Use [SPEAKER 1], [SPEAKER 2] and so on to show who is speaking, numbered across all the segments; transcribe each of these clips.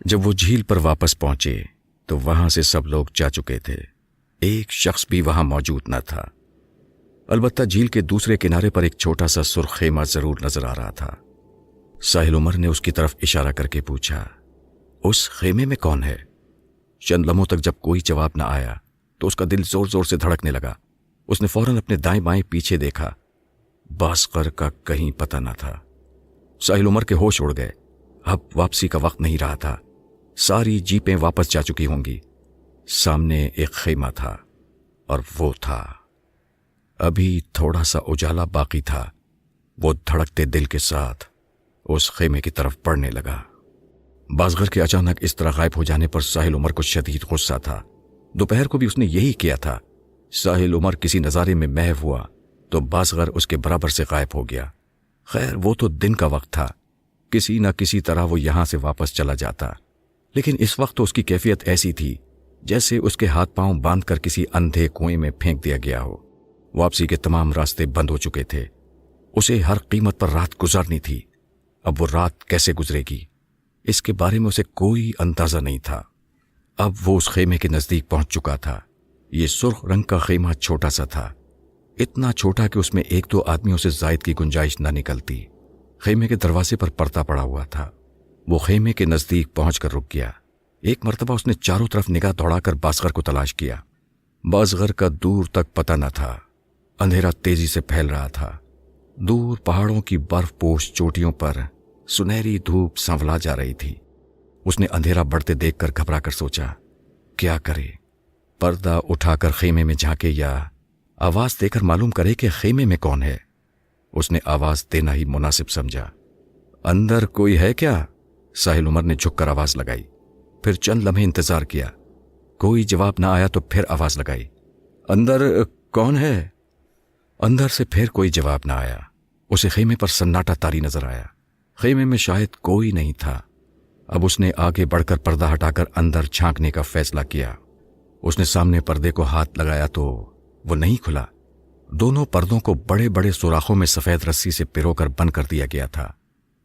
[SPEAKER 1] جب وہ جھیل پر واپس پہنچے تو وہاں سے سب لوگ جا چکے تھے، ایک شخص بھی وہاں موجود نہ تھا۔ البتہ جھیل کے دوسرے کنارے پر ایک چھوٹا سا سرخ خیمہ ضرور نظر آ رہا تھا۔ ساحل عمر نے اس کی طرف اشارہ کر کے پوچھا، اس خیمے میں کون ہے؟ چند لمحوں تک جب کوئی جواب نہ آیا تو اس کا دل زور زور سے دھڑکنے لگا۔ اس نے فوراً اپنے دائیں بائیں پیچھے دیکھا، بازغر کا کہیں پتہ نہ تھا۔ ساحل عمر کے ہوش اڑ گئے۔ اب واپسی کا وقت نہیں رہا تھا، ساری جیپیں واپس جا چکی ہوں گی۔ سامنے ایک خیمہ تھا اور وہ تھا۔ ابھی تھوڑا سا اجالا باقی تھا۔ وہ دھڑکتے دل کے ساتھ اس خیمے کی طرف بڑھنے لگا۔ بازغر کے اچانک اس طرح غائب ہو جانے پر ساحل عمر کو شدید غصہ تھا۔ دوپہر کو بھی اس نے یہی کیا تھا۔ ساحل عمر کسی نظارے میں محو ہوا تو بازغر اس کے برابر سے غائب ہو گیا۔ خیر وہ تو دن کا وقت تھا، کسی نہ کسی طرح وہ یہاں سے واپس چلا جاتا، لیکن اس وقت تو اس کی کیفیت ایسی تھی جیسے اس کے ہاتھ پاؤں باندھ کر کسی اندھے کنویں میں پھینک دیا گیا ہو۔ واپسی کے تمام راستے بند ہو چکے تھے۔ اسے ہر قیمت پر رات گزارنی تھی۔ اب وہ رات کیسے گزرے گی، اس کے بارے میں اسے کوئی اندازہ نہیں تھا۔ اب وہ اس خیمے کے نزدیک پہنچ چکا تھا۔ یہ سرخ رنگ کا خیمہ چھوٹا سا تھا، اتنا چھوٹا کہ اس میں ایک دو آدمیوں سے زائد کی گنجائش نہ نکلتی۔ خیمے کے دروازے پر پردہ پڑا ہوا تھا۔ وہ خیمے کے نزدیک پہنچ کر رک گیا۔ ایک مرتبہ اس نے چاروں طرف نگاہ دوڑا کر بازغر کو تلاش کیا۔ بازغر کا دور تک پتہ نہ تھا۔ اندھیرا تیزی سے پھیل رہا تھا۔ دور پہاڑوں کی برف پوش چوٹیوں پر سنہری دھوپ سنولا جا رہی تھی۔ اس نے اندھیرا بڑھتے دیکھ کر گھبرا کر سوچا، کیا کرے؟ پردہ اٹھا کر خیمے میں جھانکے یا آواز دے کر معلوم کرے کہ خیمے میں کون ہے؟ اس نے آواز دینا ہی مناسب سمجھا۔ اندر کوئی ہے کیا؟ ساحل عمر نے جھک کر آواز لگائی۔ پھر چند لمحے انتظار کیا، کوئی جواب نہ آیا تو پھر آواز لگائی، اندر کون ہے؟ اندر سے پھر کوئی جواب نہ آیا۔ اسے خیمے پر سناٹا طاری نظر آیا۔ خیمے میں شاید کوئی نہیں تھا۔ اب اس نے آگے بڑھ کر پردہ ہٹا کر اندر جھانکنے کا فیصلہ کیا۔ اس نے سامنے پردے کو ہاتھ لگایا تو وہ نہیں کھلا۔ دونوں پردوں کو بڑے بڑے سوراخوں میں سفید رسی سے پرو کر بند کر دیا گیا تھا۔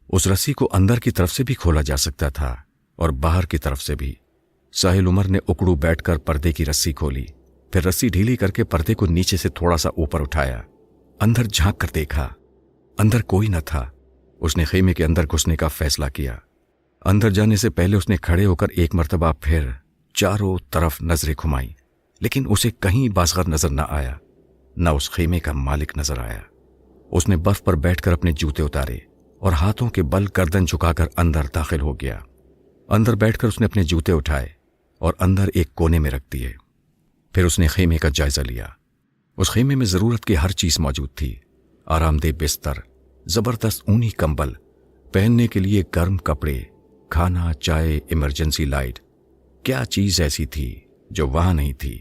[SPEAKER 1] اس رسی کو اندر کی طرف سے بھی کھولا جا سکتا تھا اور باہر کی طرف سے بھی۔ ساحل عمر نے اکڑو بیٹھ کر پردے کی رسی کھولی، پھر رسی ڈھیلی کر کے پردے کو نیچے سے تھوڑا سا اوپر اٹھایا۔ اندر جھانک کر دیکھا، اندر کوئی نہ تھا۔ اس نے خیمے کے اندر گھسنے کا فیصلہ کیا۔ اندر جانے سے پہلے اس نے کھڑے ہو کر ایک مرتبہ پھر چاروں طرف نظریں گھمائیں، لیکن اسے کہیں بازغر نظر نہ آیا، نہ اس خیمے کا مالک نظر آیا۔ اس نے برف پر بیٹھ کر اپنے جوتے اتارے اور ہاتھوں کے بل گردن جھکا کر اندر داخل ہو گیا۔ اندر بیٹھ کر اس نے اپنے جوتے اٹھائے اور اندر ایک کونے میں رکھ دیے۔ پھر اس نے خیمے کا جائزہ لیا۔ اس خیمے میں ضرورت کی ہر چیز موجود تھی، آرام دہ بستر، زبردست اونی کمبل، پہننے کے لیے گرم کپڑے، کھانا، چائے، ایمرجنسی لائٹ۔ کیا چیز ایسی تھی جو وہاں نہیں تھی؟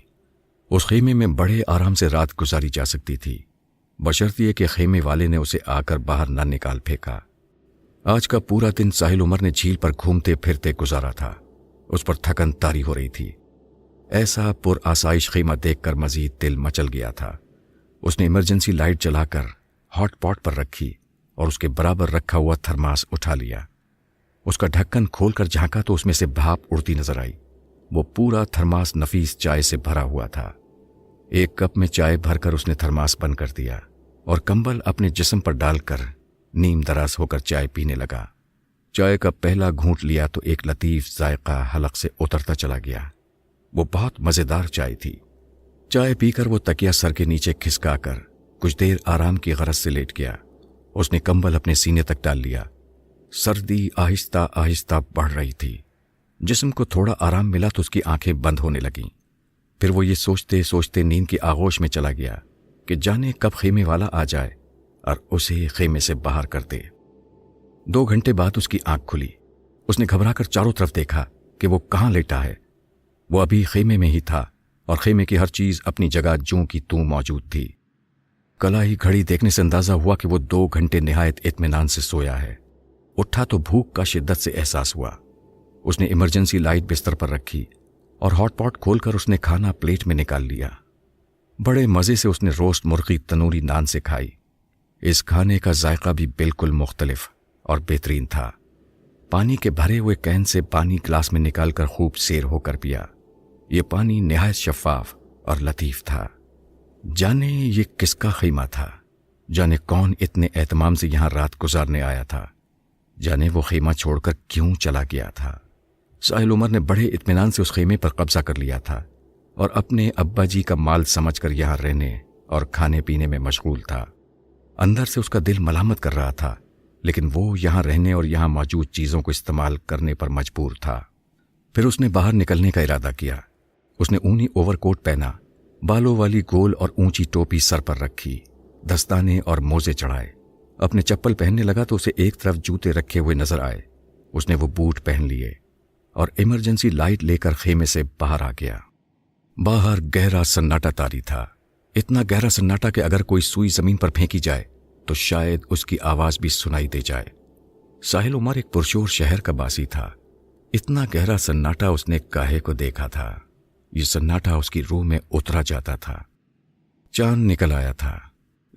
[SPEAKER 1] اس خیمے میں بڑے آرام سے رات گزاری جا سکتی تھی، بشرطیہ کہ خیمے والے نے اسے آ کر باہر نہ نکال پھینکا۔ آج کا پورا دن ساحل عمر نے جھیل پر گھومتے پھرتے گزارا تھا۔ اس پر تھکن طاری ہو رہی تھی۔ ایسا پر آسائش خیمہ دیکھ کر مزید دل مچل گیا تھا۔ اس نے ایمرجنسی لائٹ جلا کر ہاٹ پاٹ پر رکھی اور اس کے برابر رکھا ہوا تھرماس اٹھا لیا۔ اس کا ڈھکن کھول کر جھانکا تو اس میں سے بھاپ اڑتی نظر آئی۔ وہ پورا تھرماس نفیس چائے سے بھرا ہوا تھا۔ ایک کپ میں چائے بھر کر اس نے تھرماس بند کر دیا اور کمبل اپنے جسم پر ڈال کر نیم دراز ہو کر چائے پینے لگا۔ چائے کا پہلا گھونٹ لیا تو ایک لطیف ذائقہ حلق سے اترتا چلا گیا۔ وہ بہت مزیدار چائے تھی۔ چائے پی کر وہ تکیا سر کے نیچے کھسکا کر کچھ دیر آرام کی غرض سے لیٹ گیا۔ اس نے کمبل اپنے سینے تک ڈال لیا۔ سردی آہستہ آہستہ بڑھ رہی تھی۔ جسم کو تھوڑا آرام ملا تو اس کی آنکھیں بند ہونے لگیں۔ پھر وہ یہ سوچتے سوچتے نیند کی آغوش میں چلا گیا کہ جانے کب خیمے والا آ جائے اور اسے خیمے سے باہر کر دے۔ 2 گھنٹے بعد اس کی آنکھ کھلی۔ اس نے گھبرا کر چاروں طرف دیکھا کہ وہ کہاں لیٹا ہے۔ وہ ابھی خیمے میں ہی تھا اور خیمے کی ہر چیز اپنی جگہ جوں کی توں موجود تھی۔ کلائی گھڑی دیکھنے سے اندازہ ہوا کہ وہ 2 گھنٹے نہایت اطمینان سے سویا ہے۔ اٹھا تو بھوک کا شدت سے احساس ہوا۔ اس نے ایمرجنسی لائٹ بستر پر رکھی اور ہاٹ پاٹ کھول کر اس نے کھانا پلیٹ میں نکال لیا۔ بڑے مزے سے اس نے روسٹ مرغی تنوری نان سے کھائی۔ اس کھانے کا ذائقہ بھی بالکل مختلف اور بہترین تھا۔ پانی کے بھرے ہوئے کین سے پانی گلاس میں نکال کر خوب سیر ہو کر پیا۔ یہ پانی نہایت شفاف اور لطیف تھا۔ جانے یہ کس کا خیمہ تھا، جانے کون اتنے اہتمام سے یہاں رات گزارنے آیا تھا، جانے وہ خیمہ چھوڑ کر کیوں چلا گیا تھا۔ ساحل عمر نے بڑے اطمینان سے اس خیمے پر قبضہ کر لیا تھا اور اپنے ابا جی کا مال سمجھ کر یہاں رہنے اور کھانے پینے میں مشغول تھا۔ اندر سے اس کا دل ملامت کر رہا تھا، لیکن وہ یہاں رہنے اور یہاں موجود چیزوں کو استعمال کرنے پر مجبور تھا۔ پھر اس نے باہر نکلنے کا ارادہ کیا۔ اس نے اونی اوور کوٹ پہنا، بالوں والی گول اور اونچی ٹوپی سر پر رکھی، دستانے اور موزے چڑھائے۔ اپنے چپل پہننے لگا تو اسے ایک طرف جوتے رکھے ہوئے نظر آئے۔ اس نے وہ بوٹ پہن لیے اور ایمرجنسی لائٹ لے کر خیمے سے باہر آ گیا۔ باہر گہرا سناٹا طاری تھا، اتنا گہرا سناٹا کہ اگر کوئی سوئی زمین پر پھینکی جائے تو شاید اس کی آواز بھی سنائی دے جائے۔ ساحل عمر ایک پرشور شہر کا باسی تھا۔ اتنا گہرا سناٹا اس نے کاہے کو دیکھا تھا؟ یہ سناٹا اس کی روح میں اترا جاتا تھا۔ چاند نکل آیا تھا،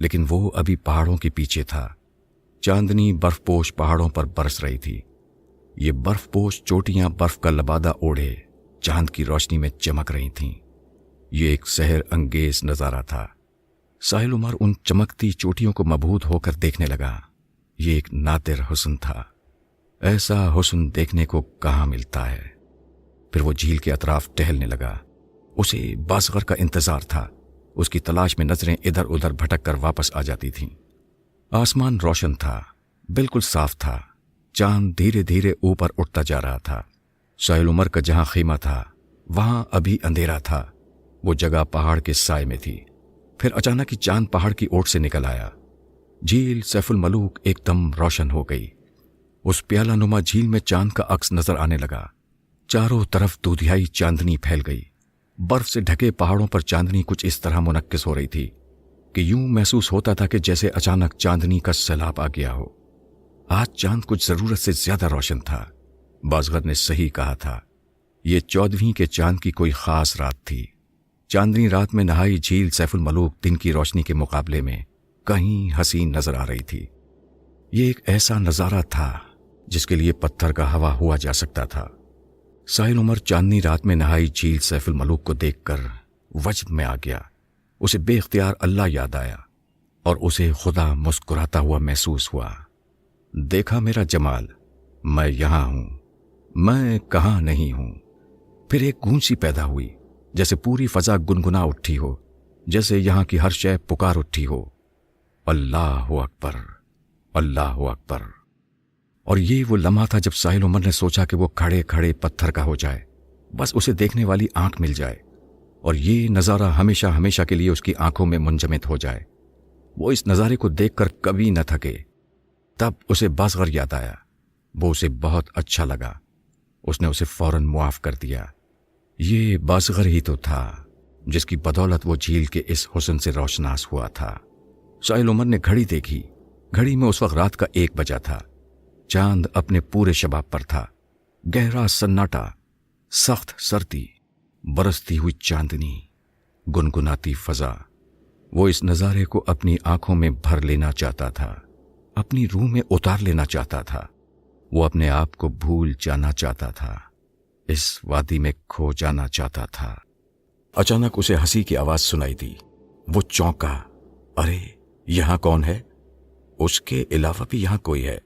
[SPEAKER 1] لیکن وہ ابھی پہاڑوں کے پیچھے تھا۔ چاندنی برف پوش پہاڑوں پر برس رہی تھی۔ یہ برف پوش چوٹیاں برف کا لبادہ اوڑھے چاند کی روشنی میں چمک رہی تھیں۔ یہ ایک سحر انگیز نظارہ تھا۔ ساحل عمر ان چمکتی چوٹیوں کو مبہوت ہو کر دیکھنے لگا۔ یہ ایک نادر حسن تھا۔ ایسا حسن دیکھنے کو کہاں ملتا ہے؟ پھر وہ جھیل کے اطراف ٹہلنے لگا۔ اسے بازغر کا انتظار تھا۔ اس کی تلاش میں نظریں ادھر ادھر بھٹک کر واپس آ جاتی تھیں۔ آسمان روشن تھا، بالکل صاف تھا۔ چاند دھیرے دھیرے اوپر اٹھتا جا رہا تھا۔ ساحل عمر کا جہاں خیمہ تھا وہاں ابھی اندھیرا تھا۔ وہ جگہ پہاڑ کے سائے میں تھی۔ پھر اچانک ہی چاند پہاڑ کی اوٹ سے نکل آیا۔ جھیل سیف الملوک ایک دم روشن ہو گئی۔ اس پیالہ نما جھیل میں چاند کا عکس نظر آنے لگا۔ چاروں طرف دودھیائی چاندنی پھیل گئی۔ برف سے ڈھکے پہاڑوں پر چاندنی کچھ اس طرح منعکس ہو رہی تھی کہ یوں محسوس ہوتا تھا کہ جیسے اچانک چاندنی کا سیلاب آ گیا ہو۔ آج چاند کچھ ضرورت سے زیادہ روشن تھا۔ بازغر نے صحیح کہا تھا، یہ 14ویں کے چاند کی کوئی خاص رات تھی۔ چاندنی رات میں نہائی جھیل سیف الملوک دن کی روشنی کے مقابلے میں کہیں حسین نظر آ رہی تھی۔ یہ ایک ایسا نظارہ تھا جس کے لیے پتھر کا ہوا ہوا جا سکتا تھا۔ ساحل عمر چاندنی رات میں نہائی جھیل سیف الملوک کو دیکھ کر وجد میں آ گیا۔ اسے بے اختیار اللہ یاد آیا اور اسے خدا مسکراتا ہوا محسوس ہوا۔ دیکھا میرا جمال، میں یہاں ہوں، میں کہاں نہیں ہوں۔ پھر ایک گونج سی پیدا ہوئی، جیسے پوری فضا گنگنا اٹھی ہو، جیسے یہاں کی ہر شے پکار اٹھی ہو، اللہ اکبر، اللہ اکبر۔ اور یہ وہ لمحہ تھا جب ساحل عمر نے سوچا کہ وہ کھڑے کھڑے پتھر کا ہو جائے، بس اسے دیکھنے والی آنکھ مل جائے اور یہ نظارہ ہمیشہ ہمیشہ کے لیے اس کی آنکھوں میں منجمد ہو جائے۔ وہ اس نظارے کو دیکھ کر کبھی نہ تھکے۔ تب اسے بازغر یاد آیا۔ وہ اسے بہت اچھا لگا۔ اس نے اسے فوراً معاف کر دیا۔ یہ بازغر ہی تو تھا جس کی بدولت وہ جھیل کے اس حسن سے روشناس ہوا تھا۔ ساحل عمر نے گھڑی دیکھی۔ گھڑی میں اس وقت رات کا 1 بجا تھا۔ چاند اپنے پورے شباب پر تھا۔ گہرا سناٹا، سخت سردی، برستی ہوئی چاندنی، گنگناتی فضا۔ وہ اس نظارے کو اپنی آنکھوں میں بھر لینا چاہتا تھا، اپنی روح میں اتار لینا چاہتا تھا۔ وہ اپنے آپ کو بھول جانا چاہتا تھا، اس وادی میں کھو جانا چاہتا تھا۔ اچانک اسے ہنسی کی آواز سنائی دی۔ وہ چونکا، ارے یہاں کون ہے؟ اس کے علاوہ بھی یہاں کوئی ہے۔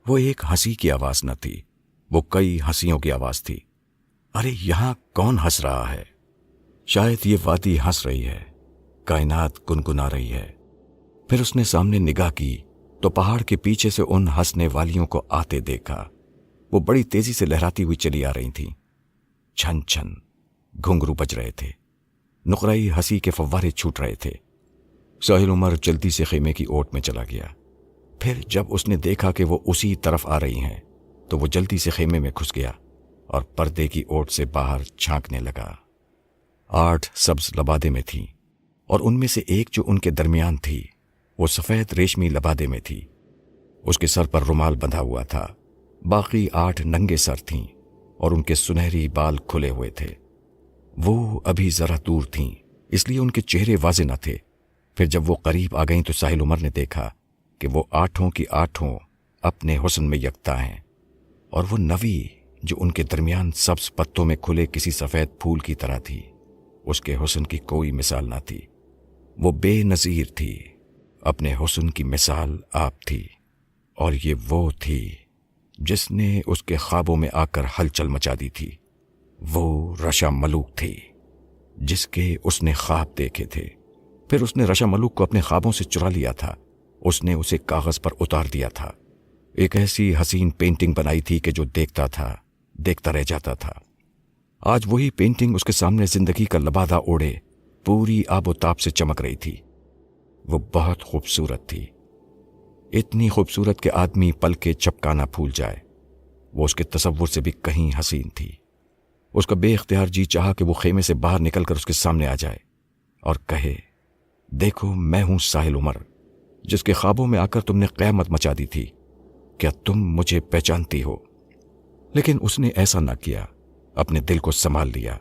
[SPEAKER 1] وہ ایک ہنسی کی آواز نہ تھی، وہ کئی ہنسیوں کی آواز تھی۔ ارے یہاں کون ہنس رہا ہے؟ شاید یہ وادی ہنس رہی ہے، کائنات گنگنا رہی ہے۔ پھر اس نے سامنے نگاہ کی تو پہاڑ کے پیچھے سے ان ہنسنے والیوں کو آتے دیکھا۔ وہ بڑی تیزی سے لہراتی ہوئی چلی آ رہی تھیں۔ چھن چھن گھنگرو بج رہے تھے، نقرائی ہنسی کے فوارے چھوٹ رہے تھے۔ ساحل عمر جلدی سے خیمے کی اوٹ میں چلا گیا۔ پھر جب اس نے دیکھا کہ وہ اسی طرف آ رہی ہیں تو وہ جلدی سے خیمے میں گھس گیا اور پردے کی اوٹ سے باہر جھانکنے لگا۔ 8 سبز لبادے میں تھیں اور ان میں سے ایک جو ان کے درمیان تھی وہ سفید ریشمی لبادے میں تھی۔ اس کے سر پر رومال بندھا ہوا تھا۔ باقی 8 ننگے سر تھیں اور ان کے سنہری بال کھلے ہوئے تھے۔ وہ ابھی ذرا دور تھیں اس لیے ان کے چہرے واضح نہ تھے۔ پھر جب وہ قریب آ گئیں تو ساحل عمر نے دیکھا کہ وہ 8 کی 8 اپنے حسن میں یکتا ہیں۔ اور وہ نوی جو ان کے درمیان سبز پتوں میں کھلے کسی سفید پھول کی طرح تھی، اس کے حسن کی کوئی مثال نہ تھی۔ وہ بے نظیر تھی، اپنے حسن کی مثال آپ تھی، اور یہ وہ تھی جس نے اس کے خوابوں میں آ کر ہلچل مچا دی تھی۔ وہ رشا ملوک تھی جس کے اس نے خواب دیکھے تھے۔ پھر اس نے رشا ملوک کو اپنے خوابوں سے چرا لیا تھا، اس نے اسے کاغذ پر اتار دیا تھا، ایک ایسی حسین پینٹنگ بنائی تھی کہ جو دیکھتا تھا دیکھتا رہ جاتا تھا۔ آج وہی پینٹنگ اس کے سامنے زندگی کا لبادہ اوڑھے پوری آب و تاب سے چمک رہی تھی۔ وہ بہت خوبصورت تھی، اتنی خوبصورت کہ آدمی پل کے چپکانا بھول جائے۔ وہ اس کے تصور سے بھی کہیں حسین تھی۔ اس کا بے اختیار جی چاہا کہ وہ خیمے سے باہر نکل کر اس کے سامنے آ جائے اور کہے، دیکھو میں ہوں ساحل عمر، جس کے خوابوں میں آ کر تم نے قیامت مچا دی تھی، کیا تم مجھے پہچانتی ہو؟ لیکن اس نے ایسا نہ کیا، اپنے دل کو سنبھال لیا،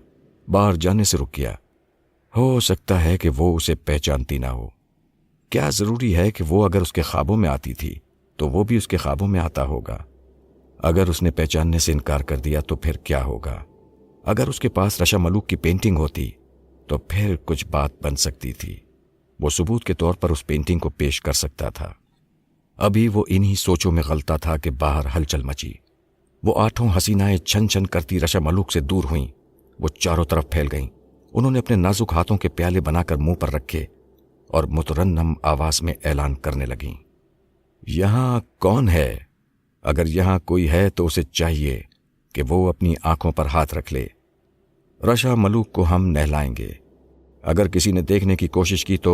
[SPEAKER 1] باہر جانے سے رک گیا۔ ہو سکتا ہے کہ وہ اسے پہچانتی نہ ہو، کیا ضروری ہے کہ وہ اگر اس کے خوابوں میں آتی تھی تو وہ بھی اس کے خوابوں میں آتا ہوگا؟ اگر اس نے پہچاننے سے انکار کر دیا تو پھر کیا ہوگا؟ اگر اس کے پاس رشا ملوک کی پینٹنگ ہوتی تو پھر کچھ بات بن سکتی تھی، وہ ثبوت کے طور پر اس پینٹنگ کو پیش کر سکتا تھا۔ ابھی وہ انہی سوچوں میں غلطا تھا کہ باہر ہلچل مچی۔ وہ 8 حسینائیں چھن چھن کرتی رشا ملوک سے دور ہوئیں، وہ چاروں طرف پھیل گئیں۔ انہوں نے اپنے نازک ہاتھوں کے پیالے بنا کر منہ پر رکھے اور مترنم آواز میں اعلان کرنے لگیں، یہاں کون ہے؟ اگر یہاں کوئی ہے تو اسے چاہیے کہ وہ اپنی آنکھوں پر ہاتھ رکھ لے، رشا ملوک کو ہم نہلائیں گے۔ اگر کسی نے دیکھنے کی کوشش کی تو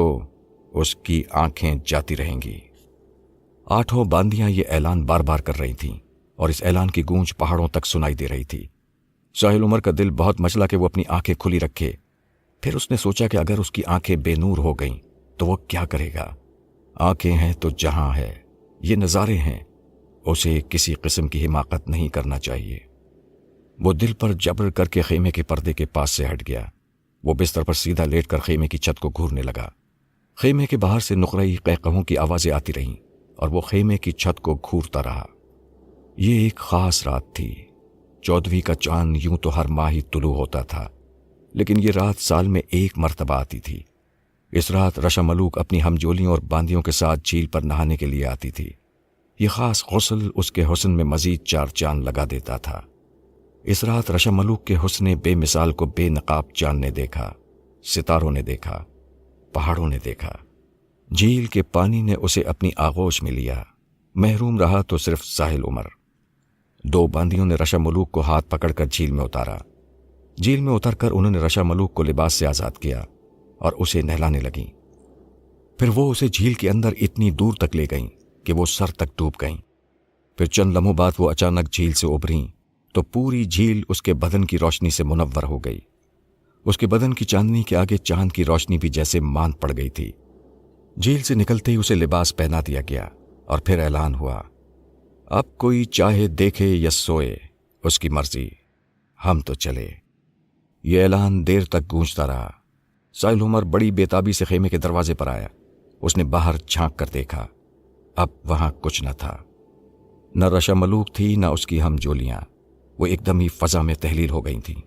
[SPEAKER 1] اس کی آنکھیں جاتی رہیں گی۔ 8 باندیاں یہ اعلان بار بار کر رہی تھیں اور اس اعلان کی گونج پہاڑوں تک سنائی دے رہی تھی۔ ساحل عمر کا دل بہت مچلا کہ وہ اپنی آنکھیں کھلی رکھے۔ پھر اس نے سوچا کہ اگر اس کی آنکھیں بے نور ہو گئیں تو وہ کیا کرے گا؟ آنکھیں ہیں تو جہاں ہے، یہ نظارے ہیں، اسے کسی قسم کی حماقت نہیں کرنا چاہیے۔ وہ دل پر جبر کر کے خیمے کے پردے کے پاس سے ہٹ گیا۔ وہ بستر پر سیدھا لیٹ کر خیمے کی چھت کو گھورنے لگا۔ خیمے کے باہر سے نقرئی قہقہوں کی آوازیں آتی رہیں اور وہ خیمے کی چھت کو گھورتا رہا۔ یہ ایک خاص رات تھی۔ 14ویں کا چاند یوں تو ہر ماہ ہی طلوع ہوتا تھا، لیکن یہ رات سال میں ایک مرتبہ آتی تھی۔ اس رات رشا ملوک اپنی ہمجولیوں اور باندیوں کے ساتھ جھیل پر نہانے کے لیے آتی تھی۔ یہ خاص غسل اس کے حسن میں مزید 4 چاند لگا دیتا تھا۔ اس رات رشا ملوک کے حسن بے مثال کو بے نقاب چاند نے دیکھا، ستاروں نے دیکھا، پہاڑوں نے دیکھا، جھیل کے پانی نے اسے اپنی آغوش میں لیا۔ محروم رہا تو صرف ساحل عمر۔ 2 باندیوں نے رشا ملوک کو ہاتھ پکڑ کر جھیل میں اتارا۔ جھیل میں اتر کر انہوں نے رشا ملوک کو لباس سے آزاد کیا اور اسے نہلانے لگیں۔ پھر وہ اسے جھیل کے اندر اتنی دور تک لے گئیں کہ وہ سر تک ڈوب گئیں۔ پھر چند لمحوں بعد وہ اچانک جھیل سے ابھریں تو پوری جھیل اس کے بدن کی روشنی سے منور ہو گئی۔ اس کے بدن کی چاندنی کے آگے چاند کی روشنی بھی جیسے ماند پڑ گئی تھی۔ جھیل سے نکلتے ہی اسے لباس پہنا دیا گیا اور پھر اعلان ہوا، اب کوئی چاہے دیکھے یا سوئے، اس کی مرضی، ہم تو چلے۔ یہ اعلان دیر تک گونجتا رہا۔ ساحل عمر بڑی بےتابی سے خیمے کے دروازے پر آیا۔ اس نے باہر جھانک کر دیکھا، اب وہاں کچھ نہ تھا، نہ رشا ملوک تھی نہ اس کی ہمجولیاں، وہ ایک دم ہی فضا میں تحلیل ہو گئی تھیں۔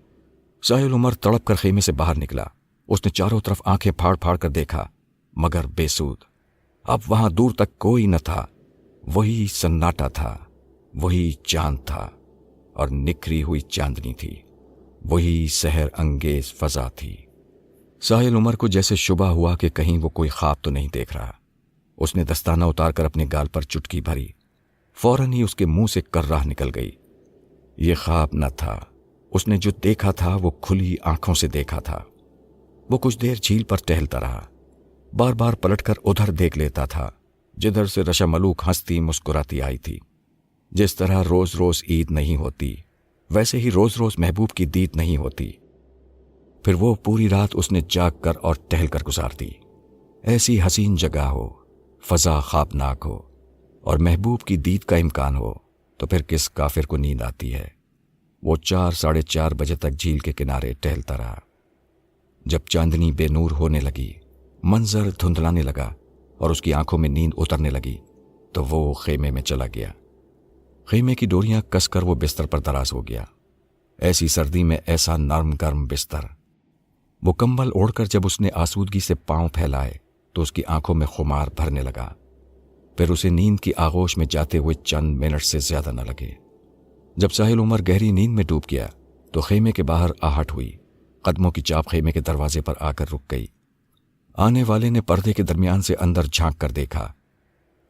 [SPEAKER 1] ساحل عمر تڑپ کر خیمے سے باہر نکلا۔ اس نے چاروں طرف آنکھیں پھاڑ پھاڑ کر دیکھا، مگر بے سود۔ اب وہاں دور تک کوئی نہ تھا، وہی سناٹا تھا، وہی چاند تھا اور نکھری ہوئی چاندنی تھی، وہی سحر انگیز فضا تھی۔ ساحل عمر کو جیسے شبہ ہوا کہ کہیں وہ کوئی خواب تو نہیں دیکھ رہا۔ اس نے دستانہ اتار کر اپنے گال پر چٹکی بھری، فوراً ہی اس کے منہ سے کرراہ نکل گئی۔ یہ خواب نہ تھا، اس نے جو دیکھا تھا وہ کھلی آنکھوں سے دیکھا تھا۔ وہ کچھ دیر جھیل پر ٹہلتا رہا، بار بار پلٹ کر ادھر دیکھ لیتا تھا جدھر سے رشا ملوک ہنستی مسکراتی آئی تھی۔ جس طرح روز روز عید نہیں ہوتی، ویسے ہی روز روز محبوب کی دید نہیں ہوتی۔ پھر وہ پوری رات اس نے جاگ کر اور ٹہل کر گزار دی۔ ایسی حسین جگہ ہو، فضا خوابناک ہو اور محبوب کی دید کا امکان ہو تو پھر کس کافر کو نیند آتی ہے؟ وہ 4 ساڑھے 4 بجے تک جھیل کے کنارے ٹہلتا رہا۔ جب چاندنی بے نور ہونے لگی، منظر دھندلانے لگا اور اس کی آنکھوں میں نیند اترنے لگی تو وہ خیمے میں چلا گیا۔ خیمے کی ڈوریاں کس کر وہ بستر پر دراز ہو گیا۔ ایسی سردی میں ایسا نرم گرم بستر۔ وہ کمبل اوڑھ کر جب اس نے آسودگی سے پاؤں پھیلائے تو اس کی آنکھوں میں خمار بھرنے لگا۔ پھر اسے نیند کی آغوش میں جاتے ہوئے چند منٹ سے زیادہ نہ لگے۔ جب ساحل عمر گہری نیند میں ڈوب گیا تو خیمے کے باہر آہٹ ہوئی۔ قدموں کی چاپ خیمے کے دروازے پر آ کر رک گئی۔ آنے والے نے پردے کے درمیان سے اندر جھانک کر دیکھا۔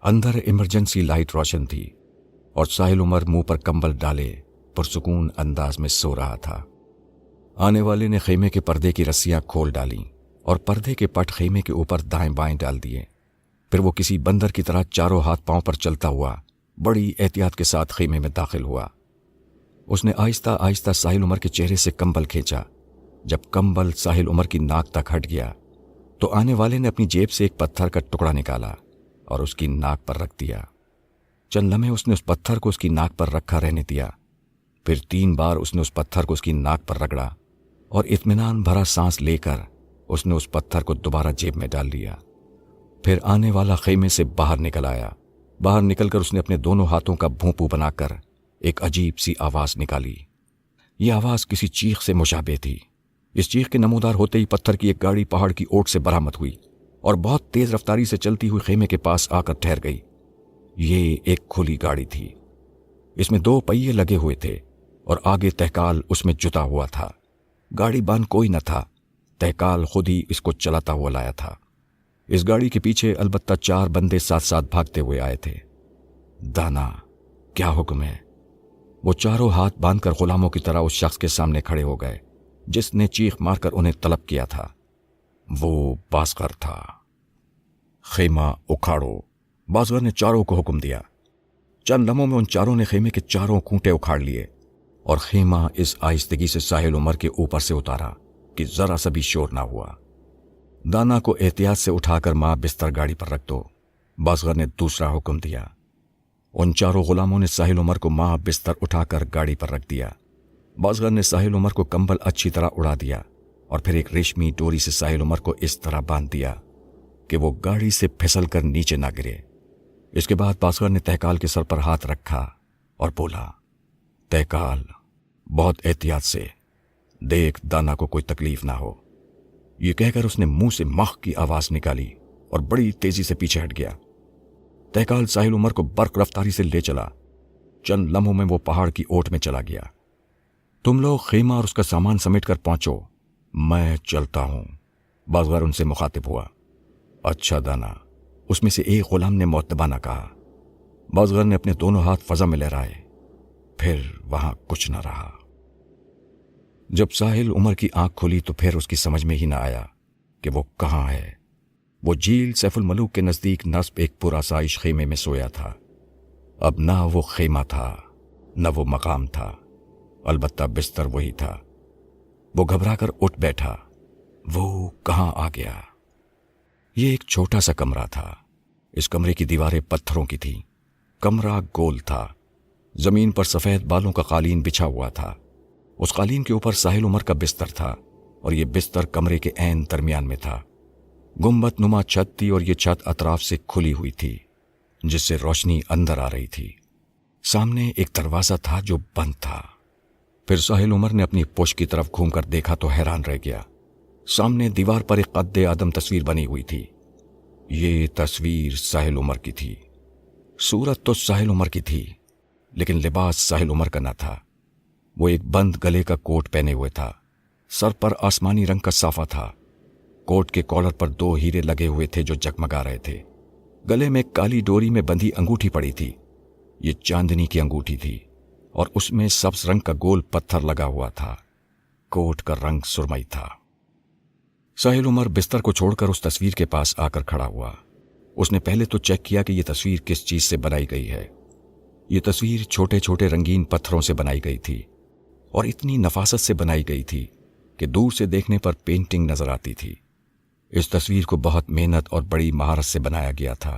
[SPEAKER 1] اندر ایمرجنسی لائٹ روشن تھی اور ساحل عمر منہ پر کمبل ڈالے پرسکون انداز میں سو رہا تھا۔ آنے والے نے خیمے کے پردے کی رسیاں کھول ڈالیں اور پردے کے پٹ خیمے کے اوپر دائیں بائیں ڈال دیے۔ پھر وہ کسی بندر کی طرح چاروں ہاتھ پاؤں پر چلتا ہوا بڑی احتیاط کے ساتھ خیمے میں داخل ہوا۔ اس نے آہستہ آہستہ ساحل عمر کے چہرے سے کمبل کھینچا۔ جب کمبل ساحل عمر کی ناک تک ہٹ گیا تو آنے والے نے اپنی جیب سے ایک پتھر کا ٹکڑا نکالا اور اس کی ناک پر رکھ دیا۔ چند لمحے اس نے اس پتھر کو اس کی ناک پر رکھا رہنے دیا۔ پھر 3 بار اس نے اس پتھر کو اس کی ناک پر رگڑا اور اطمینان بھرا سانس لے کر اس نے اس پتھر کو دوبارہ جیب میں ڈال لیا۔ پھر آنے والا خیمے سے باہر نکل آیا۔ باہر نکل کر اس نے اپنے دونوں ہاتھوں کا بھونپو بنا کر ایک عجیب سی آواز نکالی۔ یہ آواز کسی چیخ سے مشابہ تھی۔ اس چیخ کے نمودار ہوتے ہی پتھر کی ایک گاڑی پہاڑ کی اوٹ سے برآمد ہوئی اور بہت تیز رفتاری سے چلتی ہوئی خیمے کے پاس آ کر ٹھہر گئی۔ یہ ایک کھلی گاڑی تھی۔ اس میں 2 پہیے لگے ہوئے تھے اور آگے تہکال اس میں جتا ہوا تھا۔ گاڑی بان کوئی نہ تھا، تہکال خود ہی اس کو چلاتا ہوا لایا تھا۔ اس گاڑی کے پیچھے البتہ 4 بندے ساتھ ساتھ بھاگتے ہوئے آئے تھے۔ دانا، کیا حکم ہے؟ وہ چاروں ہاتھ باندھ کر غلاموں کی طرح اس شخص کے سامنے کھڑے ہو گئے جس نے چیخ مار کر انہیں طلب کیا تھا۔ وہ بازغر تھا۔ خیمہ اکھاڑو، بازغر نے چاروں کو حکم دیا۔ چند لمحوں میں ان چاروں نے خیمے کے چاروں کونٹے اکھاڑ لیے اور خیمہ اس آہستگی سے ساحل عمر کے اوپر سے اتارا کہ ذرا سا بھی شور نہ ہوا۔ دانا کو احتیاط سے اٹھا کر ماں بستر گاڑی پر رکھ دو، بازغر نے دوسرا حکم دیا۔ ان چاروں غلاموں نے ساحل عمر کو ماں بستر اٹھا کر گاڑی پر رکھ دیا۔ بازغر نے ساحل عمر کو کمبل اچھی طرح اڑا دیا اور پھر ایک ریشمی ڈوری سے ساحل عمر کو اس طرح باندھ دیا کہ وہ گاڑی سے پھسل کر نیچے نہ گرے۔ اس کے بعد بازغر نے تہکال کے سر پر ہاتھ رکھا اور بولا، تہکال، بہت احتیاط سے، دیکھ دانا کو کوئی تکلیف نہ ہو۔ یہ کہہ کر اس نے منہ سے مخ کی آواز نکالی اور بڑی تیزی سے پیچھے ہٹ گیا۔ تہکال ساحل عمر کو برق رفتاری سے لے چلا۔ چند لمحوں میں وہ پہاڑ کی اوٹ میں چلا گیا۔ تم لوگ خیمہ اور اس کا سامان سمیٹ کر پہنچو، میں چلتا ہوں، بازغر ان سے مخاطب ہوا۔ اچھا دانا، اس میں سے ایک غلام نے معتبانہ کہا۔ بازغر نے اپنے دونوں ہاتھ فضا میں لہرائے، پھر وہاں کچھ نہ رہا۔ جب ساحل عمر کی آنکھ کھلی تو پھر اس کی سمجھ میں ہی نہ آیا کہ وہ کہاں ہے۔ وہ جھیل سیف الملوک کے نزدیک نصب ایک پرآسائش خیمے میں سویا تھا۔ اب نہ وہ خیمہ تھا نہ وہ مقام تھا، البتہ بستر وہی تھا۔ وہ گھبرا کر اٹھ بیٹھا۔ وہ کہاں آ گیا؟ یہ ایک چھوٹا سا کمرہ تھا۔ اس کمرے کی دیواریں پتھروں کی تھیں۔ کمرہ گول تھا۔ زمین پر سفید بالوں کا قالین بچھا ہوا تھا۔ اس قالین کے اوپر ساحل عمر کا بستر تھا اور یہ بستر کمرے کے عین درمیان میں تھا۔ گنبد نما چھت تھی اور یہ چھت اطراف سے کھلی ہوئی تھی جس سے روشنی اندر آ رہی تھی۔ سامنے ایک دروازہ تھا جو بند تھا۔ پھر ساحل عمر نے اپنی پشت کی طرف گھوم کر دیکھا تو حیران رہ گیا۔ سامنے دیوار پر ایک قد آدم تصویر بنی ہوئی تھی۔ یہ تصویر ساحل عمر کی تھی۔ صورت تو ساحل عمر کی تھی لیکن لباس ساحل عمر کا نہ تھا۔ وہ ایک بند گلے کا کوٹ پہنے ہوئے تھا۔ سر پر آسمانی رنگ کا صافہ تھا۔ کوٹ کے کالر پر 2 ہیرے لگے ہوئے تھے جو جگمگا رہے تھے۔ گلے میں ایک کالی ڈوری میں بندھی انگوٹھی پڑی تھی۔ یہ چاندنی کی انگوٹھی تھی اور اس میں سبز رنگ کا گول پتھر لگا ہوا تھا۔ کوٹ کا رنگ سرمئی تھا۔ ساحل عمر بستر کو چھوڑ کر اس تصویر کے پاس آ کر کھڑا ہوا۔ اس نے پہلے تو چیک کیا کہ یہ تصویر کس چیز سے بنائی گئی ہے۔ یہ تصویر چھوٹے چھوٹے رنگین پتھروں سے بنائی گئی تھی اور اتنی نفاست سے بنائی گئی تھی کہ دور سے دیکھنے پر پینٹنگ نظر آتی تھی۔ اس تصویر کو بہت محنت اور بڑی مہارت سے بنایا گیا تھا۔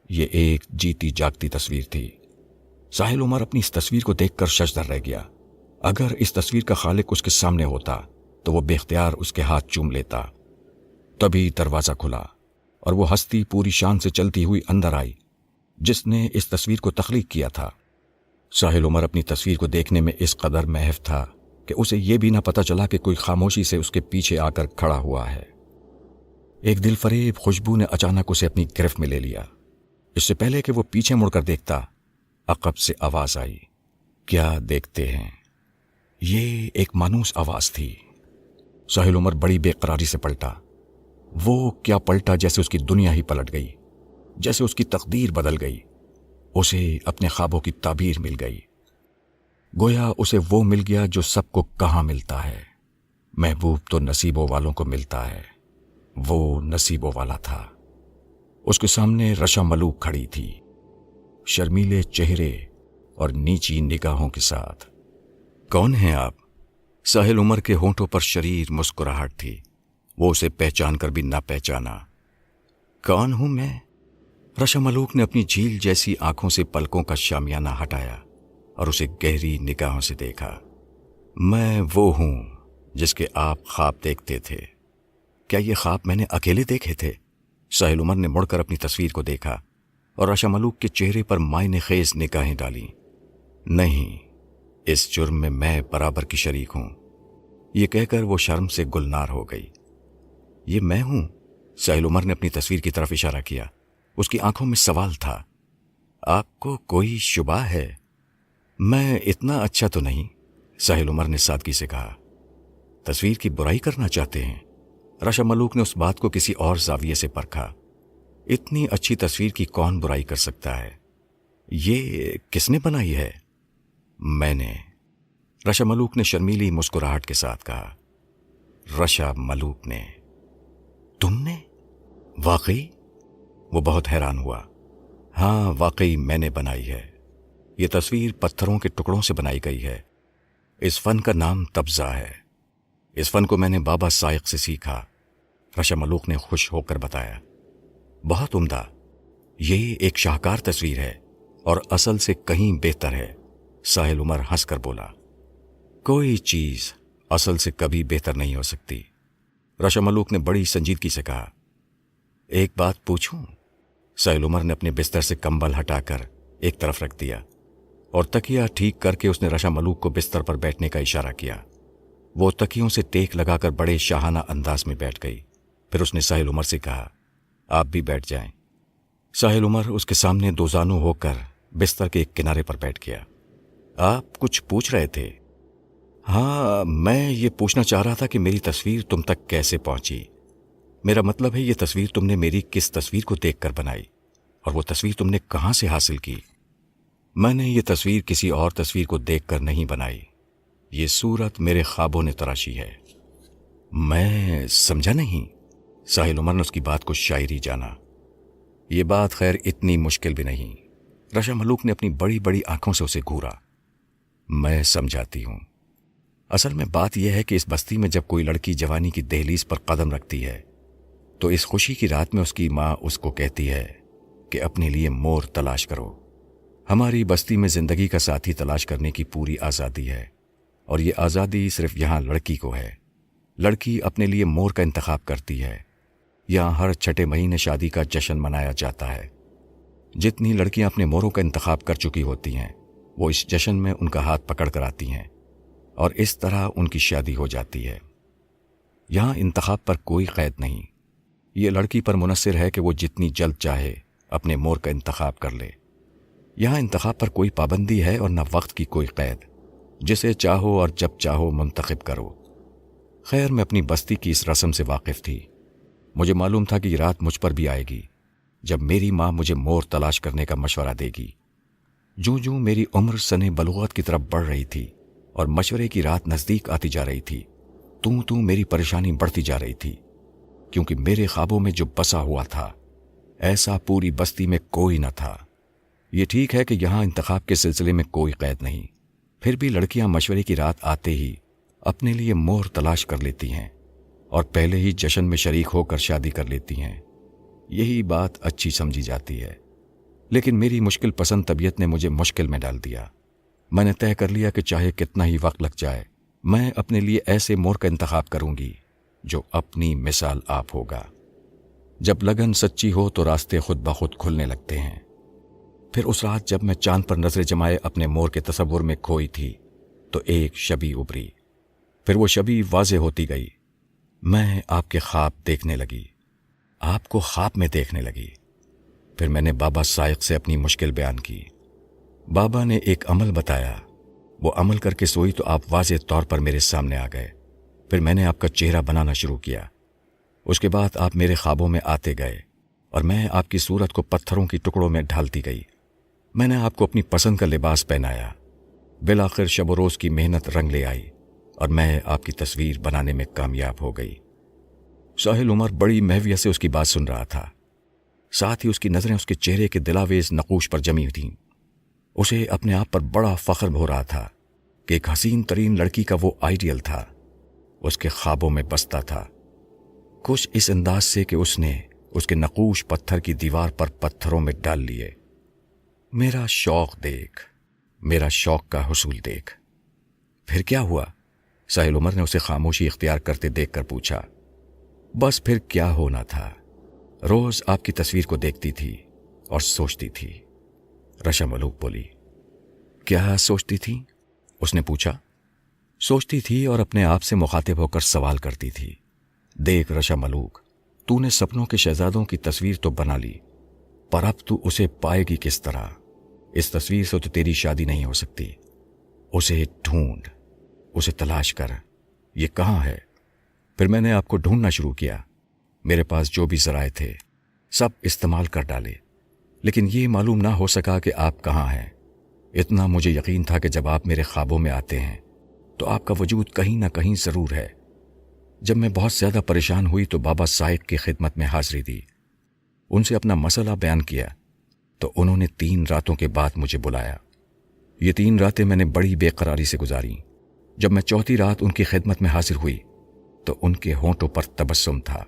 [SPEAKER 1] یہ ایک جیتی جاگتی تصویر تھی۔ ساحل عمر اپنی اس تصویر کو دیکھ کر ششدر رہ گیا۔ اگر اس تصویر کا خالق اس کے سامنے ہوتا تو وہ بے اختیار اس کے ہاتھ چوم لیتا۔ تبھی دروازہ کھلا اور وہ ہستی پوری شان سے چلتی ہوئی اندر آئی جس نے اس تصویر کو تخلیق کیا تھا۔ ساحل عمر اپنی تصویر کو دیکھنے میں اس قدر محو تھا کہ اسے یہ بھی نہ پتہ چلا کہ کوئی خاموشی سے اس کے پیچھے آ کر کھڑا ہوا ہے۔ ایک دل فریب خوشبو نے اچانک اسے اپنی گرفت میں لے لیا۔ اس سے پہلے کہ وہ پیچھے مڑ کر دیکھتا، عقب سے آواز آئی، کیا دیکھتے ہیں؟ یہ ایک مانوس آواز تھی۔ ساحل عمر بڑی بے قراری سے پلٹا۔ وہ کیا پلٹا جیسے اس کی دنیا ہی پلٹ گئی، جیسے اس کی تقدیر بدل گئی۔ اسے اپنے خوابوں کی تعبیر مل گئی۔ گویا اسے وہ مل گیا جو سب کو کہاں ملتا ہے، محبوب تو نصیبوں والوں کو ملتا ہے۔ وہ نصیبوں والا تھا۔ اس کے سامنے رشا ملوک کھڑی تھی، شرمیلے چہرے اور نیچی نگاہوں کے ساتھ۔ کون ہیں آپ؟ ساحل عمر کے ہونٹوں پر شریر مسکراہٹ تھی۔ وہ اسے پہچان کر بھی نہ پہچانا۔ کون ہوں میں؟ رشا ملوک نے اپنی جھیل جیسی آنکھوں سے پلکوں کا شامیانہ ہٹایا اور اسے گہری نگاہوں سے دیکھا۔ میں وہ ہوں جس کے آپ خواب دیکھتے تھے۔ کیا یہ خواب میں نے اکیلے دیکھے تھے؟ ساحل عمر نے مڑ کر اپنی تصویر کو دیکھا اور رشا ملوک کے چہرے پر مائنے خیز نگاہیں ڈالیں۔ نہیں، اس جرم میں برابر کی شریک ہوں۔ یہ کہہ کر وہ شرم سے گلنار ہو گئی۔ یہ میں ہوں؟ ساحل عمر نے اپنی تصویر کی طرف اشارہ کیا۔ اس کی آنکھوں میں سوال تھا۔ آپ کو کوئی شبہ ہے؟ میں اتنا اچھا تو نہیں، ساحل عمر نے سادگی سے کہا۔ تصویر کی برائی کرنا چاہتے ہیں؟ رشا ملوک نے اس بات کو کسی اور زاویے سے پرکھا۔ اتنی اچھی تصویر کی کون برائی کر سکتا ہے؟ یہ کس نے بنائی ہے؟ میں نے، رشا ملوک نے شرمیلی مسکراہٹ کے ساتھ کہا۔ رشا ملوک نے؟ تم نے؟ واقعی؟ وہ بہت حیران ہوا۔ ہاں، واقعی میں نے بنائی ہے۔ یہ تصویر پتھروں کے ٹکڑوں سے بنائی گئی ہے۔ اس فن کا نام تبزہ ہے۔ اس فن کو میں نے بابا سائق سے سیکھا، رشا ملوک نے خوش ہو کر بتایا۔ بہت عمدہ۔ یہ ایک شاہکار تصویر ہے اور اصل سے کہیں بہتر ہے، ساحل عمر ہنس کر بولا۔ کوئی چیز اصل سے کبھی بہتر نہیں ہو سکتی، رشا ملوک نے بڑی سنجیدگی سے کہا۔ ایک بات پوچھوں؟ ساحل عمر نے اپنے بستر سے کمبل ہٹا کر ایک طرف رکھ دیا اور تکیہ ٹھیک کر کے اس نے رشا ملوک کو بستر پر بیٹھنے کا اشارہ کیا۔ وہ تکیوں سے ٹیک لگا کر بڑے شاہانہ انداز میں بیٹھ گئی۔ پھر اس نے ساحل عمر سے کہا، آپ بھی بیٹھ جائیں۔ ساحل عمر اس کے سامنے دوزانو ہو کر بستر کے ایک کنارے پر بیٹھ گیا۔ آپ کچھ پوچھ رہے تھے؟ ہاں، میں یہ پوچھنا چاہ رہا تھا کہ میری تصویر تم تک کیسے پہنچی۔ میرا مطلب ہے یہ تصویر تم نے میری کس تصویر کو دیکھ کر بنائی، اور وہ تصویر تم نے کہاں سے حاصل کی؟ میں نے یہ تصویر کسی اور تصویر کو دیکھ کر نہیں بنائی، یہ صورت میرے خوابوں نے تراشی ہے۔ میں سمجھا نہیں، ساحل عمر نے اس کی بات کو شاعری جانا۔ یہ بات خیر اتنی مشکل بھی نہیں، رشا ملوک نے اپنی بڑی بڑی آنکھوں سے اسے گھورا۔ میں سمجھاتی ہوں۔ اصل میں بات یہ ہے کہ اس بستی میں جب کوئی لڑکی جوانی کی دہلیز پر قدم رکھتی ہے تو اس خوشی کی رات میں اس کی ماں اس کو کہتی ہے کہ اپنے لیے مور تلاش کرو۔ ہماری بستی میں زندگی کا ساتھی تلاش کرنے کی پوری آزادی ہے، اور یہ آزادی صرف یہاں لڑکی کو ہے۔ لڑکی اپنے لیے مور کا انتخاب کرتی ہے۔ یہاں ہر چھٹے مہینے شادی کا جشن منایا جاتا ہے۔ جتنی لڑکیاں اپنے موروں کا انتخاب کر چکی ہوتی ہیں، وہ اس جشن میں ان کا ہاتھ پکڑ کر آتی ہیں، اور اس طرح ان کی شادی ہو جاتی ہے۔ یہاں انتخاب پر کوئی قید نہیں۔ یہ لڑکی پر منحصر ہے کہ وہ جتنی جلد چاہے اپنے مور کا انتخاب کر لے۔ یہاں انتخاب پر کوئی پابندی ہے اور نہ وقت کی کوئی قید، جسے چاہو اور جب چاہو منتخب کرو۔ خیر، میں اپنی بستی کی اس رسم سے واقف تھی۔ مجھے معلوم تھا کہ یہ رات مجھ پر بھی آئے گی، جب میری ماں مجھے مور تلاش کرنے کا مشورہ دے گی۔ جوں جوں میری عمر سن بلوغت کی طرف بڑھ رہی تھی اور مشورے کی رات نزدیک آتی جا رہی تھی، توں میری پریشانی بڑھتی جا رہی تھی، کیونکہ میرے خوابوں میں جو بسا ہوا تھا ایسا پوری بستی میں کوئی نہ تھا۔ یہ ٹھیک ہے کہ یہاں انتخاب کے سلسلے میں کوئی قید نہیں، پھر بھی لڑکیاں مشورے کی رات آتے ہی اپنے لیے مور تلاش کر لیتی ہیں اور پہلے ہی جشن میں شریک ہو کر شادی کر لیتی ہیں۔ یہی بات اچھی سمجھی جاتی ہے، لیکن میری مشکل پسند طبیعت نے مجھے مشکل میں ڈال دیا۔ میں نے طے کر لیا کہ چاہے کتنا ہی وقت لگ جائے، میں اپنے لیے ایسے مور کا انتخاب کروں گی جو اپنی مثال آپ ہوگا۔ جب لگن سچی ہو تو راستے خود بخود کھلنے لگتے ہیں۔ پھر اس رات جب میں چاند پر نظر جمائے اپنے مور کے تصور میں کھوئی تھی تو ایک شبی ابری، پھر وہ شبی واضح ہوتی گئی، میں آپ کے خواب دیکھنے لگی، آپ کو خواب میں دیکھنے لگی۔ پھر میں نے بابا سائق سے اپنی مشکل بیان کی۔ بابا نے ایک عمل بتایا، وہ عمل کر کے سوئی تو آپ واضح طور پر میرے سامنے آ گئے۔ پھر میں نے آپ کا چہرہ بنانا شروع کیا، اس کے بعد آپ میرے خوابوں میں آتے گئے اور میں آپ کی صورت کو پتھروں کی ٹکڑوں میں ڈھالتی گئی۔ میں نے آپ کو اپنی پسند کا لباس پہنایا۔ بالآخر شب و روز کی محنت رنگ لے آئی اور میں آپ کی تصویر بنانے میں کامیاب ہو گئی۔ ساحل عمر بڑی محویت سے اس کی بات سن رہا تھا، ساتھ ہی اس کی نظریں اس کے چہرے کے دلاویز نقوش پر جمی تھیں۔ اسے اپنے آپ پر بڑا فخر ہو رہا تھا کہ ایک حسین ترین لڑکی کا وہ آئیڈیل تھا، اس کے خوابوں میں بستا تھا، کچھ اس انداز سے کہ اس نے اس کے نقوش پتھر کی دیوار پر پتھروں میں ڈال لیے۔ میرا شوق دیکھ، میرا شوق کا حصول دیکھ۔ پھر کیا ہوا؟ ساحل عمر نے اسے خاموشی اختیار کرتے دیکھ کر پوچھا۔ بس پھر کیا ہونا تھا، روز آپ کی تصویر کو دیکھتی تھی اور سوچتی تھی۔ رشا ملوک بولی۔ کیا سوچتی تھی؟ اس نے پوچھا۔ سوچتی تھی اور اپنے آپ سے مخاطب ہو کر سوال کرتی تھی۔ دیکھ رشا ملوک، تو نے سپنوں کے شہزادوں کی تصویر تو بنا لی، پر اب تو اسے پائے گی کس طرح؟ اس تصویر سے تو تیری شادی نہیں ہو سکتی۔ اسے ڈھونڈ، اسے تلاش کر، یہ کہاں ہے؟ پھر میں نے آپ کو ڈھونڈنا شروع کیا، میرے پاس جو بھی ذرائع تھے سب استعمال کر ڈالے، لیکن یہ معلوم نہ ہو سکا کہ آپ کہاں ہیں۔ اتنا مجھے یقین تھا کہ جب آپ میرے خوابوں میں آتے ہیں تو آپ کا وجود کہیں نہ کہیں ضرور ہے۔ جب میں بہت زیادہ پریشان ہوئی تو بابا سائق کی خدمت میں حاضری دی، ان سے اپنا مسئلہ بیان کیا تو انہوں نے 3 راتوں کے بعد مجھے بلایا۔ یہ 3 راتیں میں نے بڑی بے قراری سے گزاری۔ جب میں 4تھی رات ان کی خدمت میں حاضر ہوئی تو ان کے ہونٹوں پر تبسم تھا۔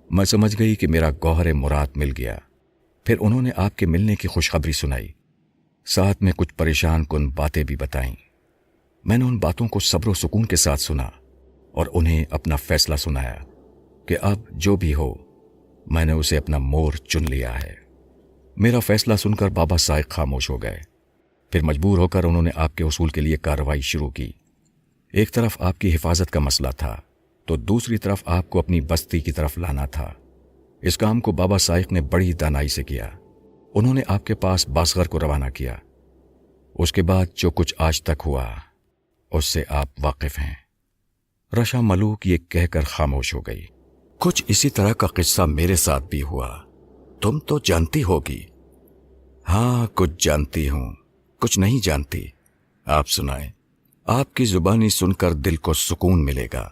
[SPEAKER 1] میں سمجھ گئی کہ میرا گوہر مراد مل گیا۔ پھر انہوں نے آپ کے ملنے کی خوشخبری سنائی، ساتھ میں کچھ پریشان کن باتیں بھی بتائیں۔ میں نے ان باتوں کو صبر و سکون کے ساتھ سنا اور انہیں اپنا فیصلہ سنایا کہ اب جو بھی ہو میں نے اسے اپنا مور چن لیا ہے۔ میرا فیصلہ سن کر بابا سائق خاموش ہو گئے۔ پھر مجبور ہو کر انہوں نے آپ کے حصول کے لیے کارروائی شروع کی۔ ایک طرف آپ کی حفاظت کا مسئلہ تھا تو دوسری طرف آپ کو اپنی بستی کی طرف لانا تھا۔ اس کام کو بابا سائق نے بڑی دانائی سے کیا۔ انہوں نے آپ کے پاس بازغر کو روانہ کیا۔ اس کے بعد جو کچھ آج تک ہوا اس سے آپ واقف ہیں۔ رشا ملوک یہ کہہ کر خاموش ہو گئی۔ کچھ اسی طرح کا قصہ میرے ساتھ بھی ہوا، تم تو جانتی ہوگی۔ ہاں کچھ جانتی ہوں، کچھ نہیں جانتی۔ آپ سنائیں، آپ کی زبانی سن کر دل کو سکون ملے گا۔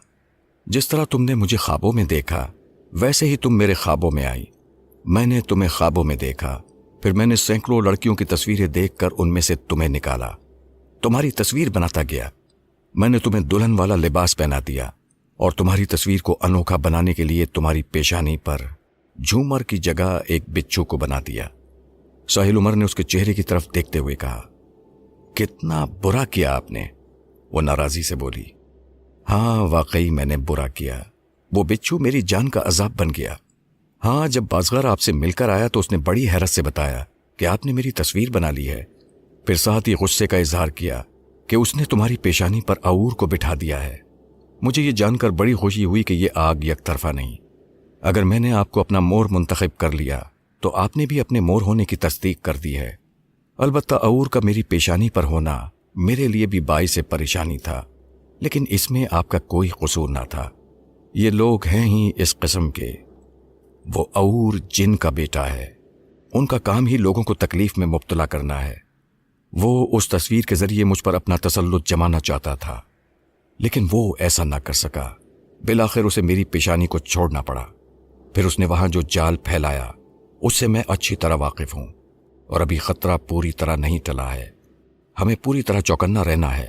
[SPEAKER 1] جس طرح تم نے مجھے خوابوں میں دیکھا ویسے ہی تم میرے خوابوں میں آئی۔ میں نے تمہیں خوابوں میں دیکھا، پھر میں نے سینکڑوں لڑکیوں کی تصویریں دیکھ کر ان میں سے تمہیں نکالا، تمہاری تصویر بناتا گیا۔ میں نے تمہیں دلہن والا لباس پہنا دیا اور تمہاری تصویر کو انوکھا بنانے کے لیے تمہاری پیشانی پر جھومر کی جگہ ایک بچھو کو بنا دیا۔ ساحل عمر نے اس کے چہرے کی طرف دیکھتے ہوئے کہا، کتنا برا کیا آپ نے؟ وہ ناراضی سے بولی، ہاں واقعی میں نے برا کیا، وہ بچھو میری جان کا عذاب بن گیا۔ ہاں جب بازغر آپ سے مل کر آیا تو اس نے بڑی حیرت سے بتایا کہ آپ نے میری تصویر بنا لی ہے، پھر ساتھ ہی غصے کا اظہار کیا کہ اس نے تمہاری پیشانی پر عور کو بٹھا دیا ہے۔ مجھے یہ جان کر بڑی خوشی ہوئی کہ یہ آگ یک طرفہ نہیں۔ اگر میں نے آپ کو اپنا مور منتخب کر لیا تو آپ نے بھی اپنے مور ہونے کی تصدیق کر دی ہے۔ البتہ عور کا میری پیشانی پر ہونا میرے لیے بھی باعث پریشانی تھا، لیکن اس میں آپ کا کوئی قصور نہ تھا۔ یہ لوگ ہیں ہی اس قسم کے، وہ عور جن کا بیٹا ہے، ان کا کام ہی لوگوں کو تکلیف میں مبتلا کرنا ہے۔ وہ اس تصویر کے ذریعے مجھ پر اپنا تسلط جمانا چاہتا تھا، لیکن وہ ایسا نہ کر سکا۔ بالآخر اسے میری پیشانی کو چھوڑنا پڑا۔ پھر اس نے وہاں جو جال پھیلایا اس سے میں اچھی طرح واقف ہوں، اور ابھی خطرہ پوری طرح نہیں ٹلا ہے۔ ہمیں پوری طرح چوکنا رہنا ہے۔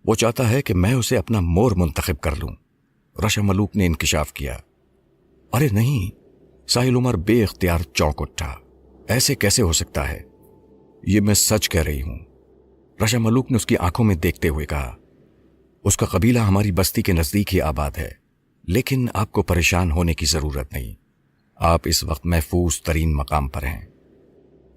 [SPEAKER 1] وہ چاہتا ہے کہ میں اسے اپنا مور منتخب کر لوں۔ رشا ملوک نے انکشاف کیا۔ ارے نہیں، ساحل عمر بے اختیار چونک اٹھا۔ ایسے کیسے ہو سکتا ہے؟ یہ میں سچ کہہ رہی ہوں، رشا ملوک نے اس کی آنکھوں میں دیکھتے ہوئے کہا۔ اس کا قبیلہ ہماری بستی کے نزدیک ہی آباد ہے، لیکن آپ کو پریشان ہونے کی ضرورت نہیں، آپ اس وقت محفوظ ترین مقام پر ہیں۔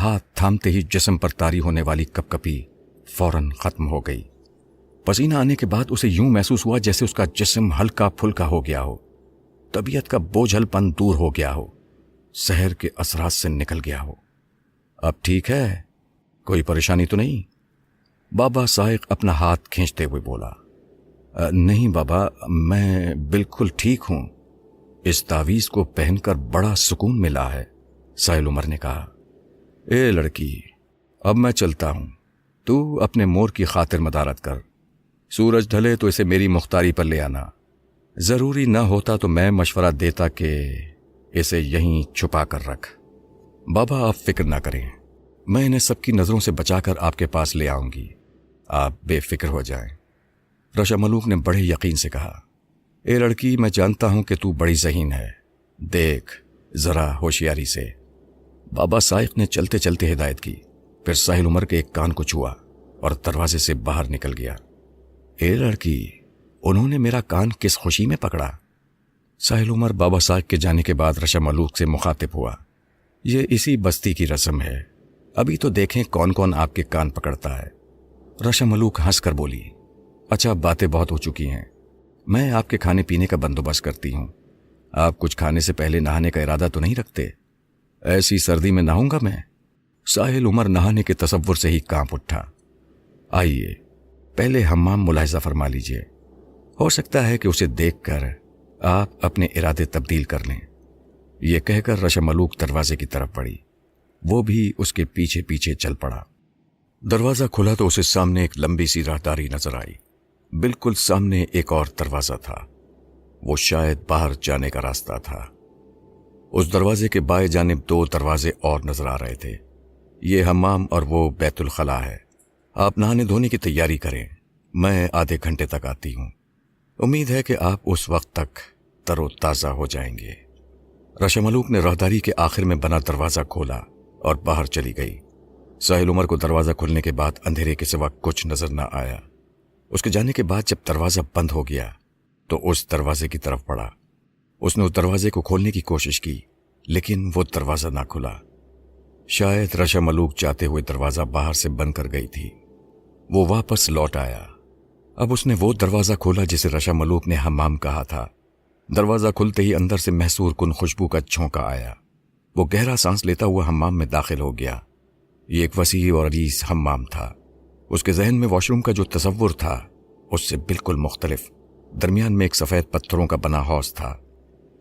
[SPEAKER 1] ہاتھ تھامتے ہی جسم پر طاری ہونے والی کپکپی فوراً ختم ہو گئی۔ پسینہ آنے کے بعد اسے یوں محسوس ہوا جیسے اس کا جسم ہلکا پھلکا ہو گیا ہو، طبیعت کا بوجھل پن دور ہو گیا ہو، سحر کے اثرات سے نکل گیا ہو۔ اب ٹھیک ہے؟ کوئی پریشانی تو نہیں؟ بابا سائق اپنا ہاتھ کھینچتے ہوئے بولا۔ نہیں بابا، میں بالکل ٹھیک ہوں، اس تعویذ کو پہن کر بڑا سکون ملا ہے، ساحل عمر نے کہا۔ اے لڑکی، اب میں چلتا ہوں، تو اپنے مور کی خاطر مدارت کر، سورج ڈھلے تو اسے میری مختاری پر لے آنا، ضروری نہ ہوتا تو میں مشورہ دیتا کہ اسے یہیں چھپا کر رکھ۔ بابا آپ فکر نہ کریں، میں انہیں سب کی نظروں سے بچا کر آپ کے پاس لے آؤں گی، آپ بے فکر ہو جائیں، رشا ملوک نے بڑے یقین سے کہا۔ اے لڑکی، میں جانتا ہوں کہ تو بڑی ذہین ہے، دیکھ ذرا ہوشیاری سے، بابا سائق نے چلتے چلتے ہدایت کی، پھر ساحل عمر کے ایک کان کو چھوا اور دروازے سے باہر نکل گیا۔ اے لڑکی، انہوں نے میرا کان کس خوشی میں پکڑا؟ ساحل عمر بابا سائق کے جانے کے بعد رشا ملوک سے مخاطب ہوا۔ یہ اسی بستی کی رسم ہے، ابھی تو دیکھیں کون کون آپ کے کان پکڑتا ہے۔ رشا ملوک ہنس کر بولی، اچھا باتیں بہت ہو چکی ہیں، میں آپ کے کھانے پینے کا بندوبست کرتی ہوں۔ آپ کچھ کھانے سے پہلے نہانے کا ارادہ تو نہیں رکھتے؟ ایسی سردی میں نہاؤں گا میں؟ ساحل عمر نہانے کے تصور سے ہی کانپ اٹھا۔ آئیے پہلے حمام ملاحظہ فرما لیجئے، ہو سکتا ہے کہ اسے دیکھ کر آپ اپنے ارادے تبدیل کر لیں۔ یہ کہہ کر رشا ملوک دروازے کی طرف بڑھی، وہ بھی اس کے پیچھے پیچھے چل پڑا۔ دروازہ کھلا تو اسے سامنے ایک لمبی سی راہداری نظر آئی، بالکل سامنے ایک اور دروازہ تھا، وہ شاید باہر جانے کا راستہ تھا۔ اس دروازے کے بائیں جانب دو دروازے اور نظر آ رہے تھے، یہ حمام اور وہ بیت الخلاء ہے۔ آپ نہانے دھونے کی تیاری کریں، میں آدھے گھنٹے تک آتی ہوں، امید ہے کہ آپ اس وقت تک تر و تازہ ہو جائیں گے۔ رشا ملوک نے راہداری کے آخر میں بنا دروازہ کھولا اور باہر چلی گئی۔ ساحل عمر کو دروازہ کھلنے کے بعد اندھیرے کے سوا کچھ نظر نہ آیا۔ اس کے جانے کے بعد جب دروازہ بند ہو گیا تو اس دروازے کی طرف بڑھا۔ اس نے اس دروازے کو کھولنے کی کوشش کی، لیکن وہ دروازہ نہ کھلا۔ شاید رشا ملوک جاتے ہوئے دروازہ باہر سے بند کر گئی تھی۔ وہ واپس لوٹ آیا۔ اب اس نے وہ دروازہ کھولا جسے رشا ملوک نے حمام کہا تھا۔ دروازہ کھلتے ہی اندر سے محصور کن خوشبو کا جھونکا آیا۔ وہ گہرا سانس لیتا ہوا حمام میں داخل ہو گیا۔ یہ ایک وسیع اور عریض حمام تھا۔ اس کے ذہن میں واش روم کا جو تصور تھا اس سے بالکل مختلف۔ درمیان میں ایک سفید پتھروں کا بنا حوض تھا۔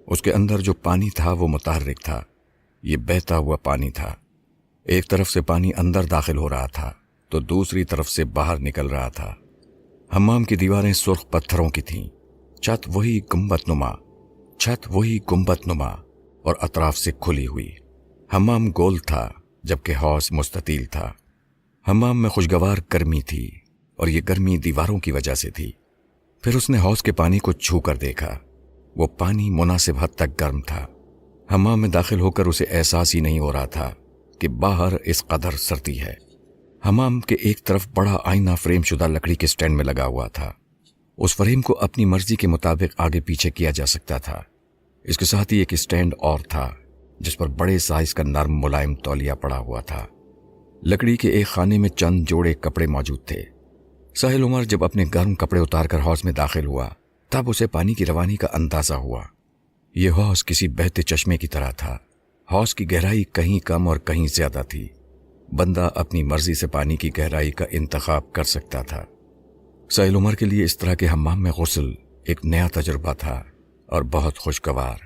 [SPEAKER 1] اس کے اندر جو پانی تھا وہ متحرک تھا، یہ بہتا ہوا پانی تھا۔ ایک طرف سے پانی اندر داخل ہو رہا تھا تو دوسری طرف سے باہر نکل رہا تھا۔ حمام کی دیواریں سرخ پتھروں کی تھیں، چھت وہی گنبد نما اور اطراف سے کھلی ہوئی۔ حمام گول تھا جبکہ حوض مستطیل تھا۔ حمام میں خوشگوار گرمی تھی اور یہ گرمی دیواروں کی وجہ سے تھی۔ پھر اس نے حوض کے پانی کو چھو کر دیکھا، وہ پانی مناسب حد تک گرم تھا۔ حمام میں داخل ہو کر اسے احساس ہی نہیں ہو رہا تھا کہ باہر اس قدر سردی ہے۔ حمام کے ایک طرف بڑا آئینہ فریم شدہ لکڑی کے سٹینڈ میں لگا ہوا تھا۔ اس فریم کو اپنی مرضی کے مطابق آگے پیچھے کیا جا سکتا تھا۔ اس کے ساتھ ہی ایک سٹینڈ اور تھا جس پر بڑے سائز کا نرم ملائم تولیہ پڑا ہوا تھا۔ لکڑی کے ایک خانے میں چند جوڑے کپڑے موجود تھے۔ ساحل عمر جب اپنے گرم کپڑے اتار کر حوض میں داخل ہوا تب اسے پانی کی روانی کا اندازہ ہوا۔ یہ حوض کسی بہتے چشمے کی طرح تھا۔ حوض کی گہرائی کہیں کم اور کہیں زیادہ تھی۔ بندہ اپنی مرضی سے پانی کی گہرائی کا انتخاب کر سکتا تھا۔ ساحل عمر کے لیے اس طرح کے حمام میں غسل ایک نیا تجربہ تھا اور بہت خوشگوار۔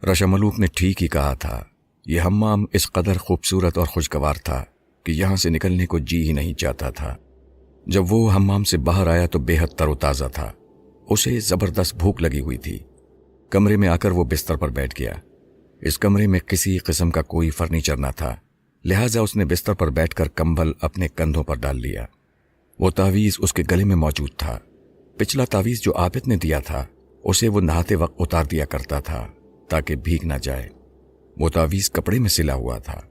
[SPEAKER 1] رشا ملوک نے ٹھیک ہی کہا تھا، یہ حمام اس قدر خوبصورت اور خوشگوار تھا کہ یہاں سے نکلنے کو جی ہی نہیں چاہتا تھا۔ جب وہ حمام سے باہر آیا تو بے حد تر و تازہ تھا۔ اسے زبردست بھوک لگی ہوئی تھی۔ کمرے میں آ کر وہ بستر پر بیٹھ گیا۔ اس کمرے میں کسی قسم کا کوئی فرنیچر نہ تھا، لہٰذا اس نے بستر پر بیٹھ کر کمبل اپنے کندھوں پر ڈال لیا۔ وہ تعویذ اس کے گلے میں موجود تھا۔ پچھلا تعویذ جو عابد نے دیا تھا اسے وہ نہاتے وقت اتار دیا کرتا تھا تاکہ بھیگ نہ جائے۔ وہ تعویذ کپڑے میں سلا ہوا تھا۔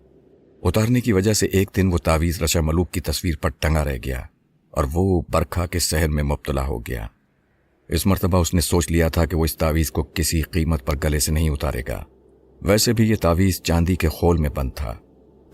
[SPEAKER 1] اتارنے کی وجہ سے ایک دن وہ تعویذ رشا ملوک کی تصویر پر ٹنگا رہ گیا اور وہ برکھا کے سحر میں مبتلا ہو گیا۔ اس مرتبہ اس نے سوچ لیا تھا کہ وہ اس تعویذ کو کسی قیمت پر گلے سے نہیں اتارے گا۔ ویسے بھی یہ تعویذ چاندی کے خول میں بند تھا،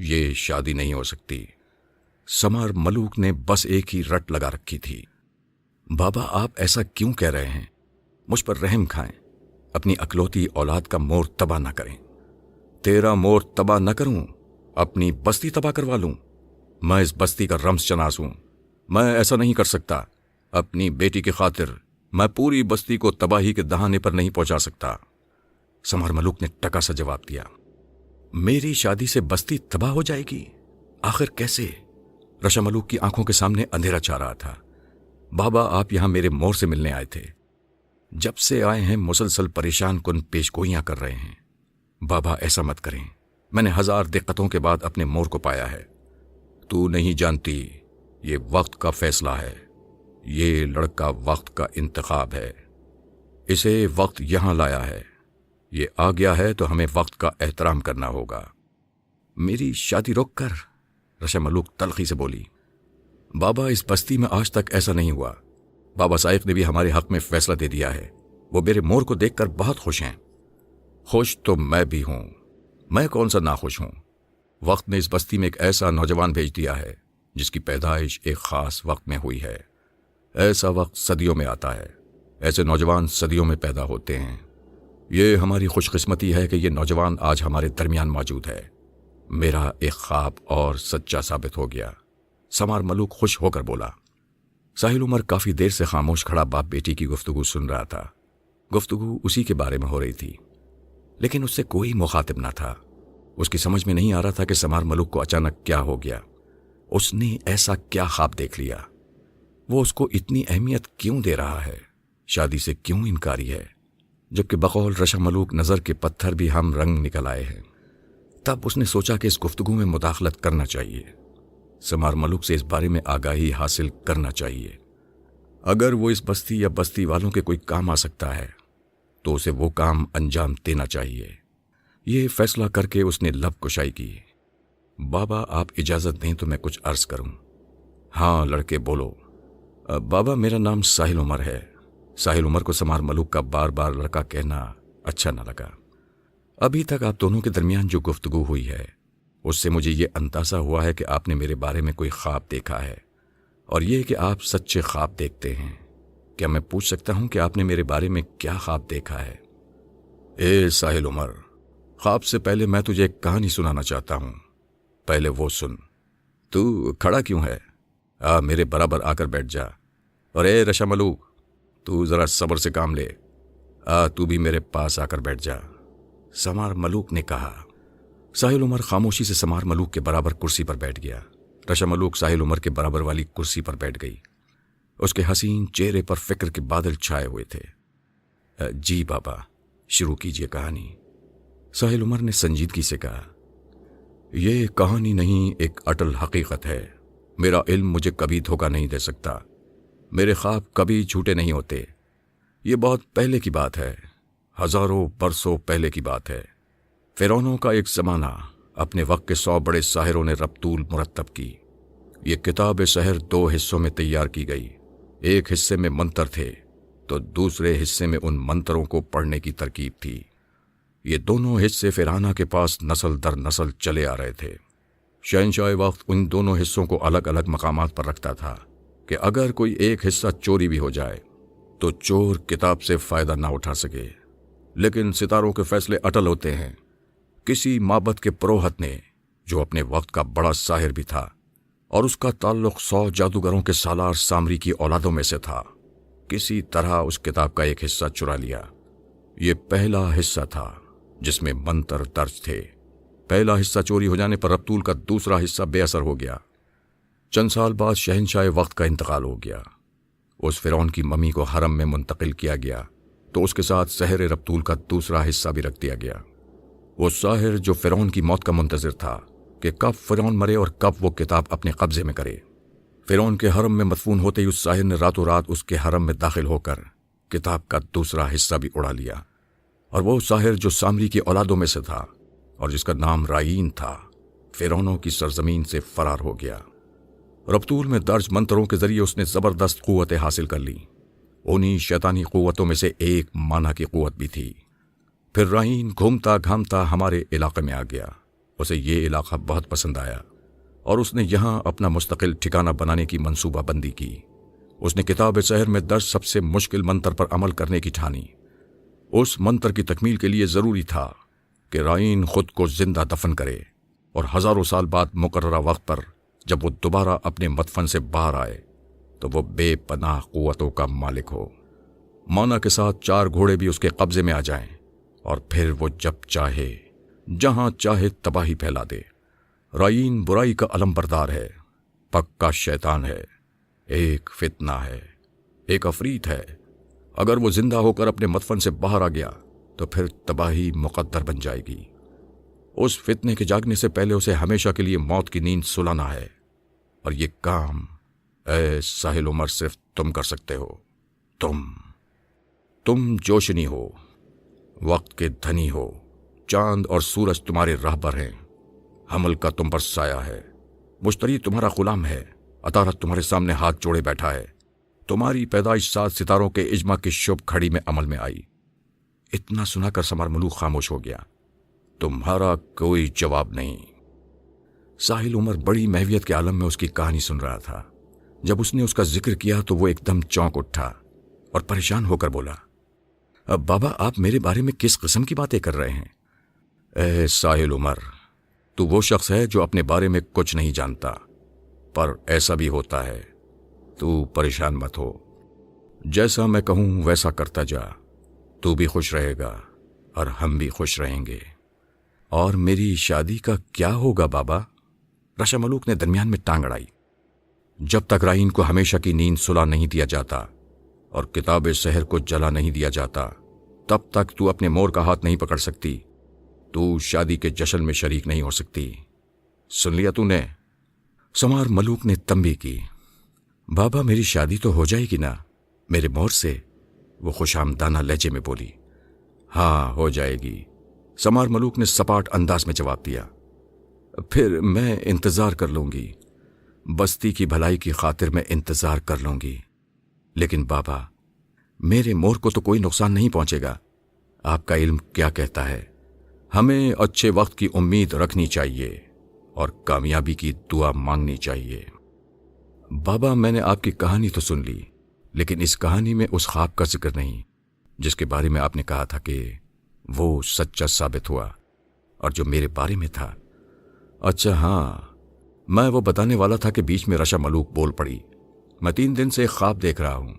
[SPEAKER 1] یہ شادی نہیں ہو سکتی۔ سمار ملوک نے بس ایک ہی رٹ لگا رکھی تھی۔ بابا آپ ایسا کیوں کہہ رہے ہیں؟ مجھ پر رحم کھائیں، اپنی اکلوتی اولاد کا مور تباہ نہ کریں۔ تیرا مور تباہ نہ کروں، اپنی بستی تباہ کروا لوں؟ میں اس بستی کا رمز شناس ہوں، میں ایسا نہیں کر سکتا۔ اپنی بیٹی کی خاطر میں پوری بستی کو تباہی کے دہانے پر نہیں پہنچا سکتا۔ سمار ملوک نے ٹکا سا جواب دیا، میری شادی سے بستی تباہ ہو جائے گی؟ آخر کیسے؟ رشا ملوک کی آنکھوں کے سامنے اندھیرا چھا رہا تھا۔ بابا آپ یہاں میرے مور سے ملنے آئے تھے، جب سے آئے ہیں مسلسل پریشان کن پیش گوئیاں کر رہے ہیں۔ بابا ایسا مت کریں، میں نے 1000 دقتوں کے بعد اپنے مور کو پایا ہے۔ تو نہیں جانتی، یہ وقت کا فیصلہ ہے، یہ لڑکا وقت کا انتخاب ہے، اسے وقت یہاں لایا ہے، یہ آ گیا ہے تو ہمیں وقت کا احترام کرنا ہوگا۔ میری شادی روک کر؟ رشا ملوک تلخی سے بولی۔ بابا اس بستی میں آج تک ایسا نہیں ہوا، بابا سائق نے بھی ہمارے حق میں فیصلہ دے دیا ہے، وہ میرے مور کو دیکھ کر بہت خوش ہیں۔ خوش تو میں بھی ہوں، میں کون سا ناخوش ہوں؟ وقت نے اس بستی میں ایک ایسا نوجوان بھیج دیا ہے جس کی پیدائش ایک خاص وقت میں ہوئی ہے۔ ایسا وقت صدیوں میں آتا ہے، ایسے نوجوان صدیوں میں پیدا ہوتے ہیں۔ یہ ہماری خوش قسمتی ہے کہ یہ نوجوان آج ہمارے درمیان موجود ہے۔ میرا ایک خواب اور سچا ثابت ہو گیا۔ سمار ملوک خوش ہو کر بولا۔ ساحل عمر کافی دیر سے خاموش کھڑا باپ بیٹی کی گفتگو سن رہا تھا۔ گفتگو اسی کے بارے میں ہو رہی تھی، لیکن اس سے کوئی مخاطب نہ تھا۔ اس کی سمجھ میں نہیں آ رہا تھا کہ سمار ملوک کو اچانک کیا ہو گیا، اس نے ایسا کیا خواب دیکھ لیا، وہ اس کو اتنی اہمیت کیوں دے رہا ہے، شادی سے کیوں انکاری ہے، جبکہ بقول رشا ملوک نظر کے پتھر بھی ہم رنگ نکل آئے ہیں۔ تب اس نے سوچا کہ اس گفتگو میں مداخلت کرنا چاہیے، سمار ملوک سے اس بارے میں آگاہی حاصل کرنا چاہیے۔ اگر وہ اس بستی یا بستی والوں کے کوئی کام آ سکتا ہے تو اسے وہ کام انجام دینا چاہیے۔ یہ فیصلہ کر کے اس نے لب کشائی کی۔ بابا آپ اجازت دیں تو میں کچھ عرض کروں؟ ہاں لڑکے بولو۔ بابا میرا نام ساحل عمر ہے۔ ساحل عمر کو سمار ملوک کا بار بار لڑکا کہنا اچھا نہ لگا۔ ابھی تک آپ دونوں کے درمیان جو گفتگو ہوئی ہے اس سے مجھے یہ اندازہ ہوا ہے کہ آپ نے میرے بارے میں کوئی خواب دیکھا ہے، اور یہ کہ آپ سچے خواب دیکھتے ہیں۔ کیا میں پوچھ سکتا ہوں کہ آپ نے میرے بارے میں کیا خواب دیکھا ہے؟ اے ساحل عمر، خواب سے پہلے میں تجھے ایک کہانی سنانا چاہتا ہوں، پہلے وہ سن۔ تو کھڑا کیوں ہے؟ میرے برابر آ کر بیٹھ جا۔ اور اے رشا ملوک، تو ذرا صبر سے کام لے، تو بھی میرے پاس آ کر بیٹھ جا، سمار ملوک نے کہا۔ ساحل عمر خاموشی سے سمار ملوک کے برابر کرسی پر بیٹھ گیا۔ رشا ملوک ساحل عمر کے برابر والی کرسی پر بیٹھ گئی۔ اس کے حسین چہرے پر فکر کے بادل چھائے ہوئے تھے۔ جی بابا، شروع کیجئے کہانی، ساحل عمر نے سنجیدگی سے کہا۔ یہ کہانی نہیں، ایک اٹل حقیقت ہے۔ میرا علم مجھے کبھی دھوکہ نہیں دے سکتا، میرے خواب کبھی جھوٹے نہیں ہوتے۔ یہ بہت پہلے کی بات ہے، ہزاروں برسوں پہلے کی بات ہے۔ فرعونوں کا ایک زمانہ، اپنے وقت کے 100 بڑے ساحروں نے رپتول مرتب کی۔ یہ کتاب سحر 2 حصوں میں تیار کی گئی، ایک حصے میں منتر تھے تو دوسرے حصے میں ان منتروں کو پڑھنے کی ترکیب تھی۔ یہ دونوں حصے فرعونہ کے پاس نسل در نسل چلے آ رہے تھے۔ شہنشاہ وقت ان دونوں حصوں کو الگ الگ مقامات پر رکھتا تھا کہ اگر کوئی ایک حصہ چوری بھی ہو جائے تو چور کتاب سے فائدہ نہ اٹھا سکے۔ لیکن ستاروں کے فیصلے اٹل ہوتے ہیں۔ کسی معبد کے پروہت نے، جو اپنے وقت کا بڑا ساحر بھی تھا اور اس کا تعلق 100 جادوگروں کے سالار سامری کی اولادوں میں سے تھا، کسی طرح اس کتاب کا ایک حصہ چرا لیا۔ یہ پہلا حصہ تھا جس میں منتر درج تھے۔ پہلا حصہ چوری ہو جانے پر رپتول کا دوسرا حصہ بے اثر ہو گیا۔ چند سال بعد شہنشاہ وقت کا انتقال ہو گیا۔ اس فرعون کی ممی کو حرم میں منتقل کیا گیا تو اس کے ساتھ سحر رپتول کا دوسرا حصہ بھی رکھ دیا گیا۔ وہ ساحر جو فرعون کی موت کا منتظر تھا کہ کب فرعون مرے اور کب وہ کتاب اپنے قبضے میں کرے۔ فرعون کے حرم میں مدفون ہوتے ہی اس ساحر نے راتوں رات اس کے حرم میں داخل ہو کر کتاب کا دوسرا حصہ بھی اڑا لیا، اور وہ ساحر جو سامری کی اولادوں میں سے تھا اور جس کا نام رائین تھا، فرعونوں کی سرزمین سے فرار ہو گیا۔ رپتول میں درج منتروں کے ذریعے اس نے زبردست قوتیں حاصل کر لی۔ انہی شیطانی قوتوں میں سے ایک مانا کی قوت بھی تھی۔ پھر رائین گھومتا گھامتا ہمارے علاقے میں آ گیا اسے یہ علاقہ بہت پسند آیا اور اس نے یہاں اپنا مستقل ٹھکانہ بنانے کی منصوبہ بندی کی۔ اس نے کتاب سحر میں درج سب سے مشکل منتر پر عمل کرنے کی ٹھانی۔ اس منتر کی تکمیل کے لیے ضروری تھا کہ رائن خود کو زندہ دفن کرے اور ہزاروں سال بعد مقررہ وقت پر جب وہ دوبارہ اپنے مدفن سے باہر آئے تو وہ بے پناہ قوتوں کا مالک ہو۔ مانا کے ساتھ 4 گھوڑے بھی اس کے قبضے میں آ جائیں اور پھر وہ جب چاہے جہاں چاہے تباہی پھیلا دے۔ رائن برائی کا علم بردار ہے، پکا شیطان ہے، ایک فتنہ ہے، ایک عفریت ہے۔ اگر وہ زندہ ہو کر اپنے مدفن سے باہر آ گیا تو پھر تباہی مقدر بن جائے گی۔ اس فتنے کے جاگنے سے پہلے اسے ہمیشہ کے لیے موت کی نیند سلانا ہے، اور یہ کام اے ساحل عمر صرف تم کر سکتے ہو۔ تم جوشنی ہو، وقت کے دھنی ہو، چاند اور سورج تمہارے راہبر ہیں، حمل کا تم پر سایہ ہے، مشتری تمہارا غلام ہے، عطارد تمہارے سامنے ہاتھ جوڑے بیٹھا ہے، تمہاری پیدائش 7 ستاروں کے اجماع کی شب گھڑی میں عمل میں آئی۔ اتنا سنا کر سمار ملوک خاموش ہو گیا۔ تمہارا کوئی جواب نہیں۔ ساحل عمر بڑی محویت کے عالم میں اس کی کہانی سن رہا تھا۔ جب اس نے اس کا ذکر کیا تو وہ ایک دم چونک اٹھا اور پریشان ہو کر بولا، اب بابا آپ میرے بارے میں کس قسم کی باتیں کر رہے ہیں؟ اے ساحل عمر، تو وہ شخص ہے جو اپنے بارے میں کچھ نہیں جانتا، پر ایسا بھی ہوتا ہے۔ تو پریشان مت ہو، جیسا میں کہوں ویسا کرتا جا، تو بھی خوش رہے گا اور ہم بھی خوش رہیں گے۔ اور میری شادی کا کیا ہوگا بابا؟ رشا ملوک نے درمیان میں ٹانگ اڑائی۔ جب تک رائن کو ہمیشہ کی نیند سلا نہیں دیا جاتا اور کتاب سحر کو جلا نہیں دیا جاتا، تب تک تو اپنے مور کا ہاتھ نہیں پکڑ سکتی، تو شادی کے جشن میں شریک نہیں ہو سکتی۔ سن لیا تو نے؟ سمار ملوک نے تنبیہ کی۔ بابا میری شادی تو ہو جائے گی نا میرے مور سے؟ وہ خوش آمدانہ لہجے میں بولی۔ ہاں ہو جائے گی، سمار ملوک نے سپاٹ انداز میں جواب دیا۔ پھر میں انتظار کر لوں گی، بستی کی بھلائی کی خاطر میں انتظار کر لوں گی۔ لیکن بابا میرے مور کو تو کوئی نقصان نہیں پہنچے گا۔ آپ کا علم کیا کہتا ہے؟ ہمیں اچھے وقت کی امید رکھنی چاہیے اور کامیابی کی دعا مانگنی چاہیے۔ بابا میں نے آپ کی کہانی تو سن لی، لیکن اس کہانی میں اس خواب کا ذکر نہیں جس کے بارے میں آپ نے کہا تھا کہ وہ سچا ثابت ہوا اور جو میرے بارے میں تھا۔ اچھا ہاں، میں وہ بتانے والا تھا کہ بیچ میں رشا ملوک بول پڑی۔ میں 3 دن سے ایک خواب دیکھ رہا ہوں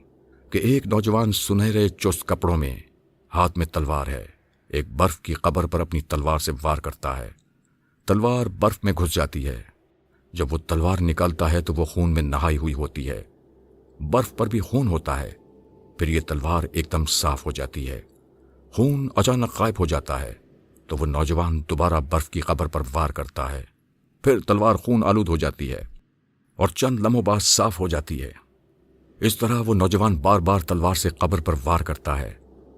[SPEAKER 1] کہ ایک نوجوان سنہرے چست کپڑوں میں، ہاتھ میں تلوار ہے، ایک برف کی قبر پر اپنی تلوار سے وار کرتا ہے۔ تلوار برف میں گھس جاتی ہے۔ جب وہ تلوار نکالتا ہے تو وہ خون میں نہائی ہوئی ہوتی ہے، برف پر بھی خون ہوتا ہے۔ پھر یہ تلوار ایک دم صاف ہو جاتی ہے، خون اچانک غائب ہو جاتا ہے تو وہ نوجوان دوبارہ برف کی قبر پر وار کرتا ہے۔ پھر تلوار خون آلود ہو جاتی ہے اور چند لمحوں بعد صاف ہو جاتی ہے۔ اس طرح وہ نوجوان بار بار تلوار سے قبر پر وار کرتا ہے،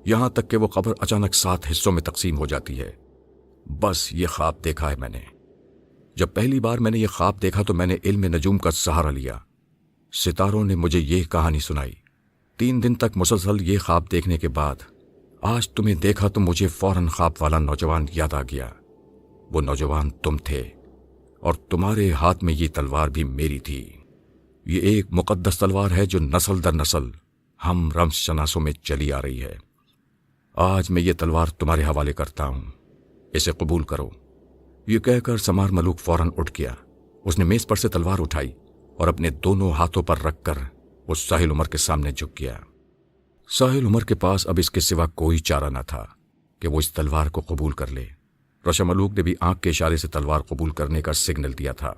[SPEAKER 1] یہاں تک کہ وہ قبر اچانک 7 حصوں میں تقسیم ہو جاتی ہے۔ بس یہ خواب دیکھا ہے میں نے۔ جب پہلی بار میں نے یہ خواب دیکھا تو میں نے علم نجوم کا سہارا لیا۔ ستاروں نے مجھے یہ کہانی سنائی۔ 3 دن تک مسلسل یہ خواب دیکھنے کے بعد آج تمہیں دیکھا تو مجھے فوراً خواب والا نوجوان یاد آ گیا۔ وہ نوجوان تم تھے اور تمہارے ہاتھ میں یہ تلوار بھی میری تھی۔ یہ ایک مقدس تلوار ہے جو نسل در نسل ہم رمز شناسوں میں چلی آ رہی ہے۔ آج میں یہ تلوار تمہارے حوالے کرتا ہوں، اسے قبول کرو۔ یہ کہہ کر سمار ملوک فوراً اٹھ گیا۔ اس نے میز پر سے تلوار اٹھائی اور اپنے دونوں ہاتھوں پر رکھ کر اس ساحل عمر کے سامنے جھک گیا۔ ساحل عمر کے پاس اب اس کے سوا کوئی چارہ نہ تھا کہ وہ اس تلوار کو قبول کر لے۔ رشا ملوک نے بھی آنکھ کے اشارے سے تلوار قبول کرنے کا سگنل دیا تھا۔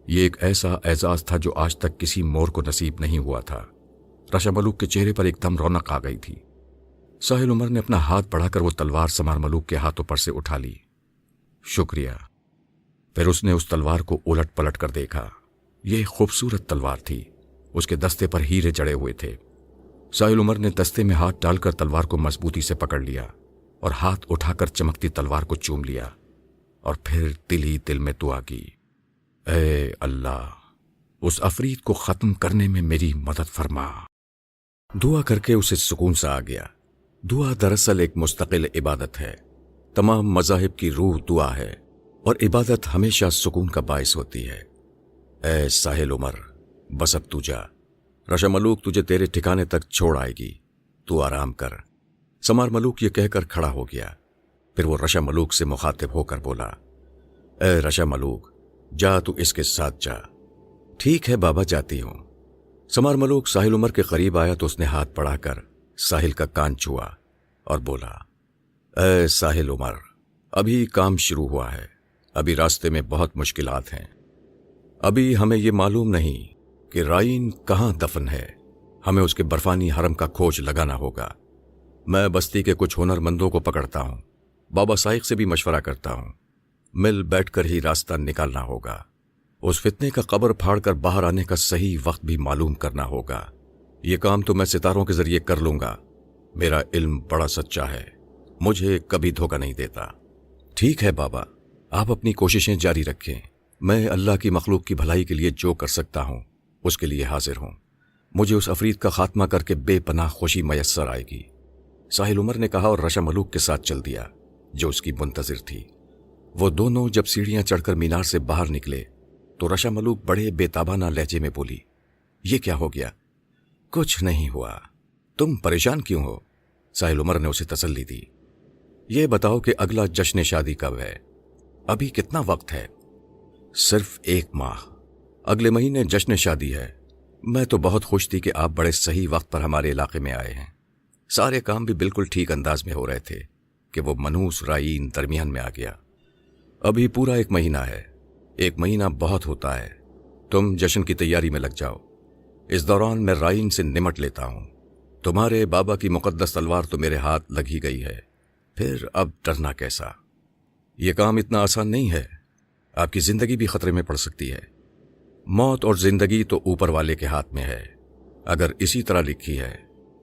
[SPEAKER 1] یہ ایک ایسا اعزاز تھا جو آج تک کسی مور کو نصیب نہیں ہوا تھا۔ رشا ملوک کے چہرے پر ایک دم رونق آ گئی تھی۔ ساحل عمر نے اپنا ہاتھ بڑھا کر وہ تلوار سمار ملوک کے ہاتھوں پر سے اٹھا لی۔ شکریہ۔ پھر اس نے اس تلوار کو الٹ پلٹ کر دیکھا۔ یہ ایک خوبصورت تلوار تھی، اس کے دستے پر ہیرے جڑے ہوئے تھے۔ ساحل عمر نے دستے میں ہاتھ ڈال کر تلوار کو مضبوطی سے پکڑ لیا اور ہاتھ اٹھا کر چمکتی تلوار کو چوم لیا، اور پھر دل ہی دل میں دعا کی، اے اللہ، اس عفریت کو ختم کرنے میں میری مدد فرما۔ دعا کر کے اسے سکون سا آ گیا۔ دعا دراصل ایک مستقل عبادت ہے۔ تمام مذاہب کی روح دعا ہے۔ اور عبادت ہمیشہ سکون کا باعث ہوتی ہے۔ اے ساحل عمر، بس اب تو جا، رشا ملوک تجھے تیرے ٹھکانے تک چھوڑ آئے گی، تو آرام کر۔ سمار ملوک یہ کہہ کر کھڑا ہو گیا۔ پھر وہ رشا ملوک سے مخاطب ہو کر بولا، اے رشا ملوک، جا تو اس کے ساتھ جا۔ ٹھیک ہے بابا، جاتی ہوں۔ سمار ملوک ساحل عمر کے قریب آیا تو اس نے ہاتھ بڑھا کر ساحل کا کان چھوا اور بولا، اے ساحل عمر، ابھی کام شروع ہوا ہے، ابھی راستے میں بہت مشکلات ہیں، ابھی ہمیں یہ معلوم نہیں کہ رائن کہاں دفن ہے، ہمیں اس کے برفانی حرم کا کھوج لگانا ہوگا۔ میں بستی کے کچھ ہنر مندوں کو پکڑتا ہوں، بابا سائق سے بھی مشورہ کرتا ہوں، مل بیٹھ کر ہی راستہ نکالنا ہوگا۔ اس فتنے کا قبر پھاڑ کر باہر آنے کا صحیح وقت بھی معلوم کرنا ہوگا۔ یہ کام تو میں ستاروں کے ذریعے کر لوں گا، میرا علم بڑا سچا ہے، مجھے کبھی دھوکہ نہیں دیتا۔ ٹھیک ہے بابا، آپ اپنی کوششیں جاری رکھیں، میں اللہ کی مخلوق کی بھلائی کے لیے جو کر سکتا ہوں اس کے لیے حاضر ہوں۔ مجھے اس عفریت کا خاتمہ کر کے بے پناہ خوشی میسر آئے گی، ساحل عمر نے کہا اور رشا ملوک کے ساتھ چل دیا جو اس کی منتظر تھی۔ وہ دونوں جب سیڑھیاں چڑھ کر مینار سے باہر نکلے تو رشا ملوک بڑے بے تابانہ لہجے میں بولی، یہ کیا ہو گیا؟ کچھ نہیں ہوا، تم پریشان کیوں ہو؟ ساحل عمر نے اسے تسلی دی۔ یہ بتاؤ کہ اگلا جشن شادی کب ہے؟ ابھی کتنا وقت ہے؟ صرف 1 ماہ، اگلے مہینے جشن شادی ہے۔ میں تو بہت خوش تھی کہ آپ بڑے صحیح وقت پر ہمارے علاقے میں آئے ہیں۔ سارے کام بھی بالکل ٹھیک انداز میں ہو رہے تھے کہ وہ منحوس رائن درمیان میں آ گیا۔ ابھی پورا 1 مہینہ ہے، 1 مہینہ بہت ہوتا ہے، تم جشن کی تیاری میں لگ جاؤ۔ اس دوران میں رائن سے نمٹ لیتا ہوں، تمہارے بابا کی مقدس تلوار تو میرے ہاتھ لگ ہی گئی ہے، پھر اب ڈرنا کیسا؟ یہ کام اتنا آسان نہیں ہے، آپ کی زندگی بھی خطرے میں پڑ سکتی ہے۔ موت اور زندگی تو اوپر والے کے ہاتھ میں ہے، اگر اسی طرح لکھی ہے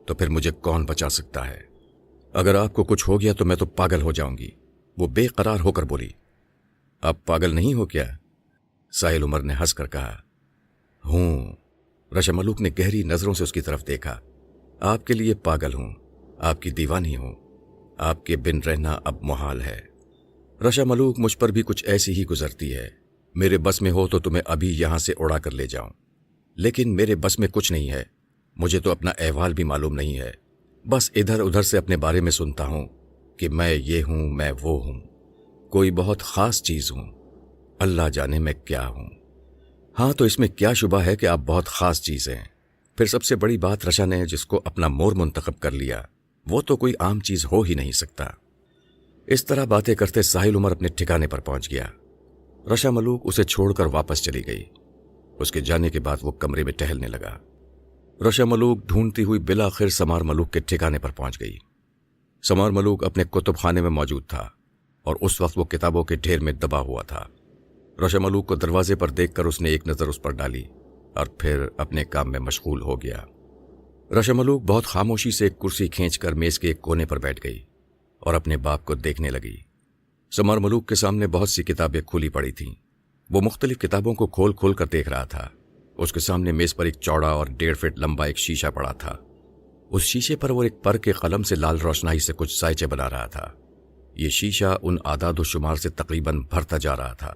[SPEAKER 1] تو پھر مجھے کون بچا سکتا ہے؟ اگر آپ کو کچھ ہو گیا تو میں تو پاگل ہو جاؤں گی، وہ بے قرار ہو کر بولی۔ آپ پاگل نہیں ہو کیا؟ ساحل عمر نے ہنس کر کہا۔ ہوں۔ رشا ملوک نے گہری نظروں سے اس کی طرف دیکھا۔ آپ کے لیے پاگل ہوں، آپ کی دیوانی ہوں، آپ کے بن رہنا اب محال ہے۔ رشا ملوک، مجھ پر بھی کچھ ایسی ہی گزرتی ہے، میرے بس میں ہو تو تمہیں ابھی یہاں سے اڑا کر لے جاؤں، لیکن میرے بس میں کچھ نہیں ہے، مجھے تو اپنا احوال بھی معلوم نہیں ہے، بس ادھر ادھر سے اپنے بارے میں سنتا ہوں کہ میں یہ ہوں، میں وہ ہوں، کوئی بہت خاص چیز ہوں، اللہ جانے میں کیا ہوں۔ ہاں تو اس میں کیا شبہ ہے کہ آپ بہت خاص چیز ہیں۔ پھر سب سے بڑی بات، رشا نے جس کو اپنا مور منتخب کر لیا وہ تو کوئی عام چیز ہو ہی نہیں سکتا۔ اس طرح باتیں کرتے ساحل عمر اپنے ٹھکانے پر پہنچ گیا۔ رشا ملوک اسے چھوڑ کر واپس چلی گئی۔ اس کے جانے کے بعد وہ کمرے میں ٹہلنے لگا۔ رشا ملوک ڈھونڈتی ہوئی بالآخر سمار ملوک کے ٹھکانے پر پہنچ گئی۔ سمار ملوک اپنے کتب خانے میں موجود تھا اور اس وقت وہ کتابوں کے ڈھیر میں دبا ہوا تھا۔ رشا ملوک کو دروازے پر دیکھ کر اس نے ایک نظر اس پر ڈالی اور پھر اپنے کام میں مشغول ہو گیا۔ رشا ملوک بہت خاموشی سے ایک کرسی کھینچ کر میز کے ایک کونے پر بیٹھ گئی اور اپنے باپ کو دیکھنے لگی۔ سمار ملوک کے سامنے بہت سی کتابیں کھلی پڑی تھیں۔ وہ مختلف کتابوں کو کھول کھول کر دیکھ رہا تھا۔ اس کے سامنے میز پر ایک چوڑا اور 1.5 فٹ لمبا ایک شیشہ پڑا تھا۔ اس شیشے پر وہ ایک پر کے قلم سے لال روشنائی سے کچھ سائچے بنا رہا تھا۔ یہ شیشہ ان اعداد و شمار سے تقریباً بھرتا جا رہا تھا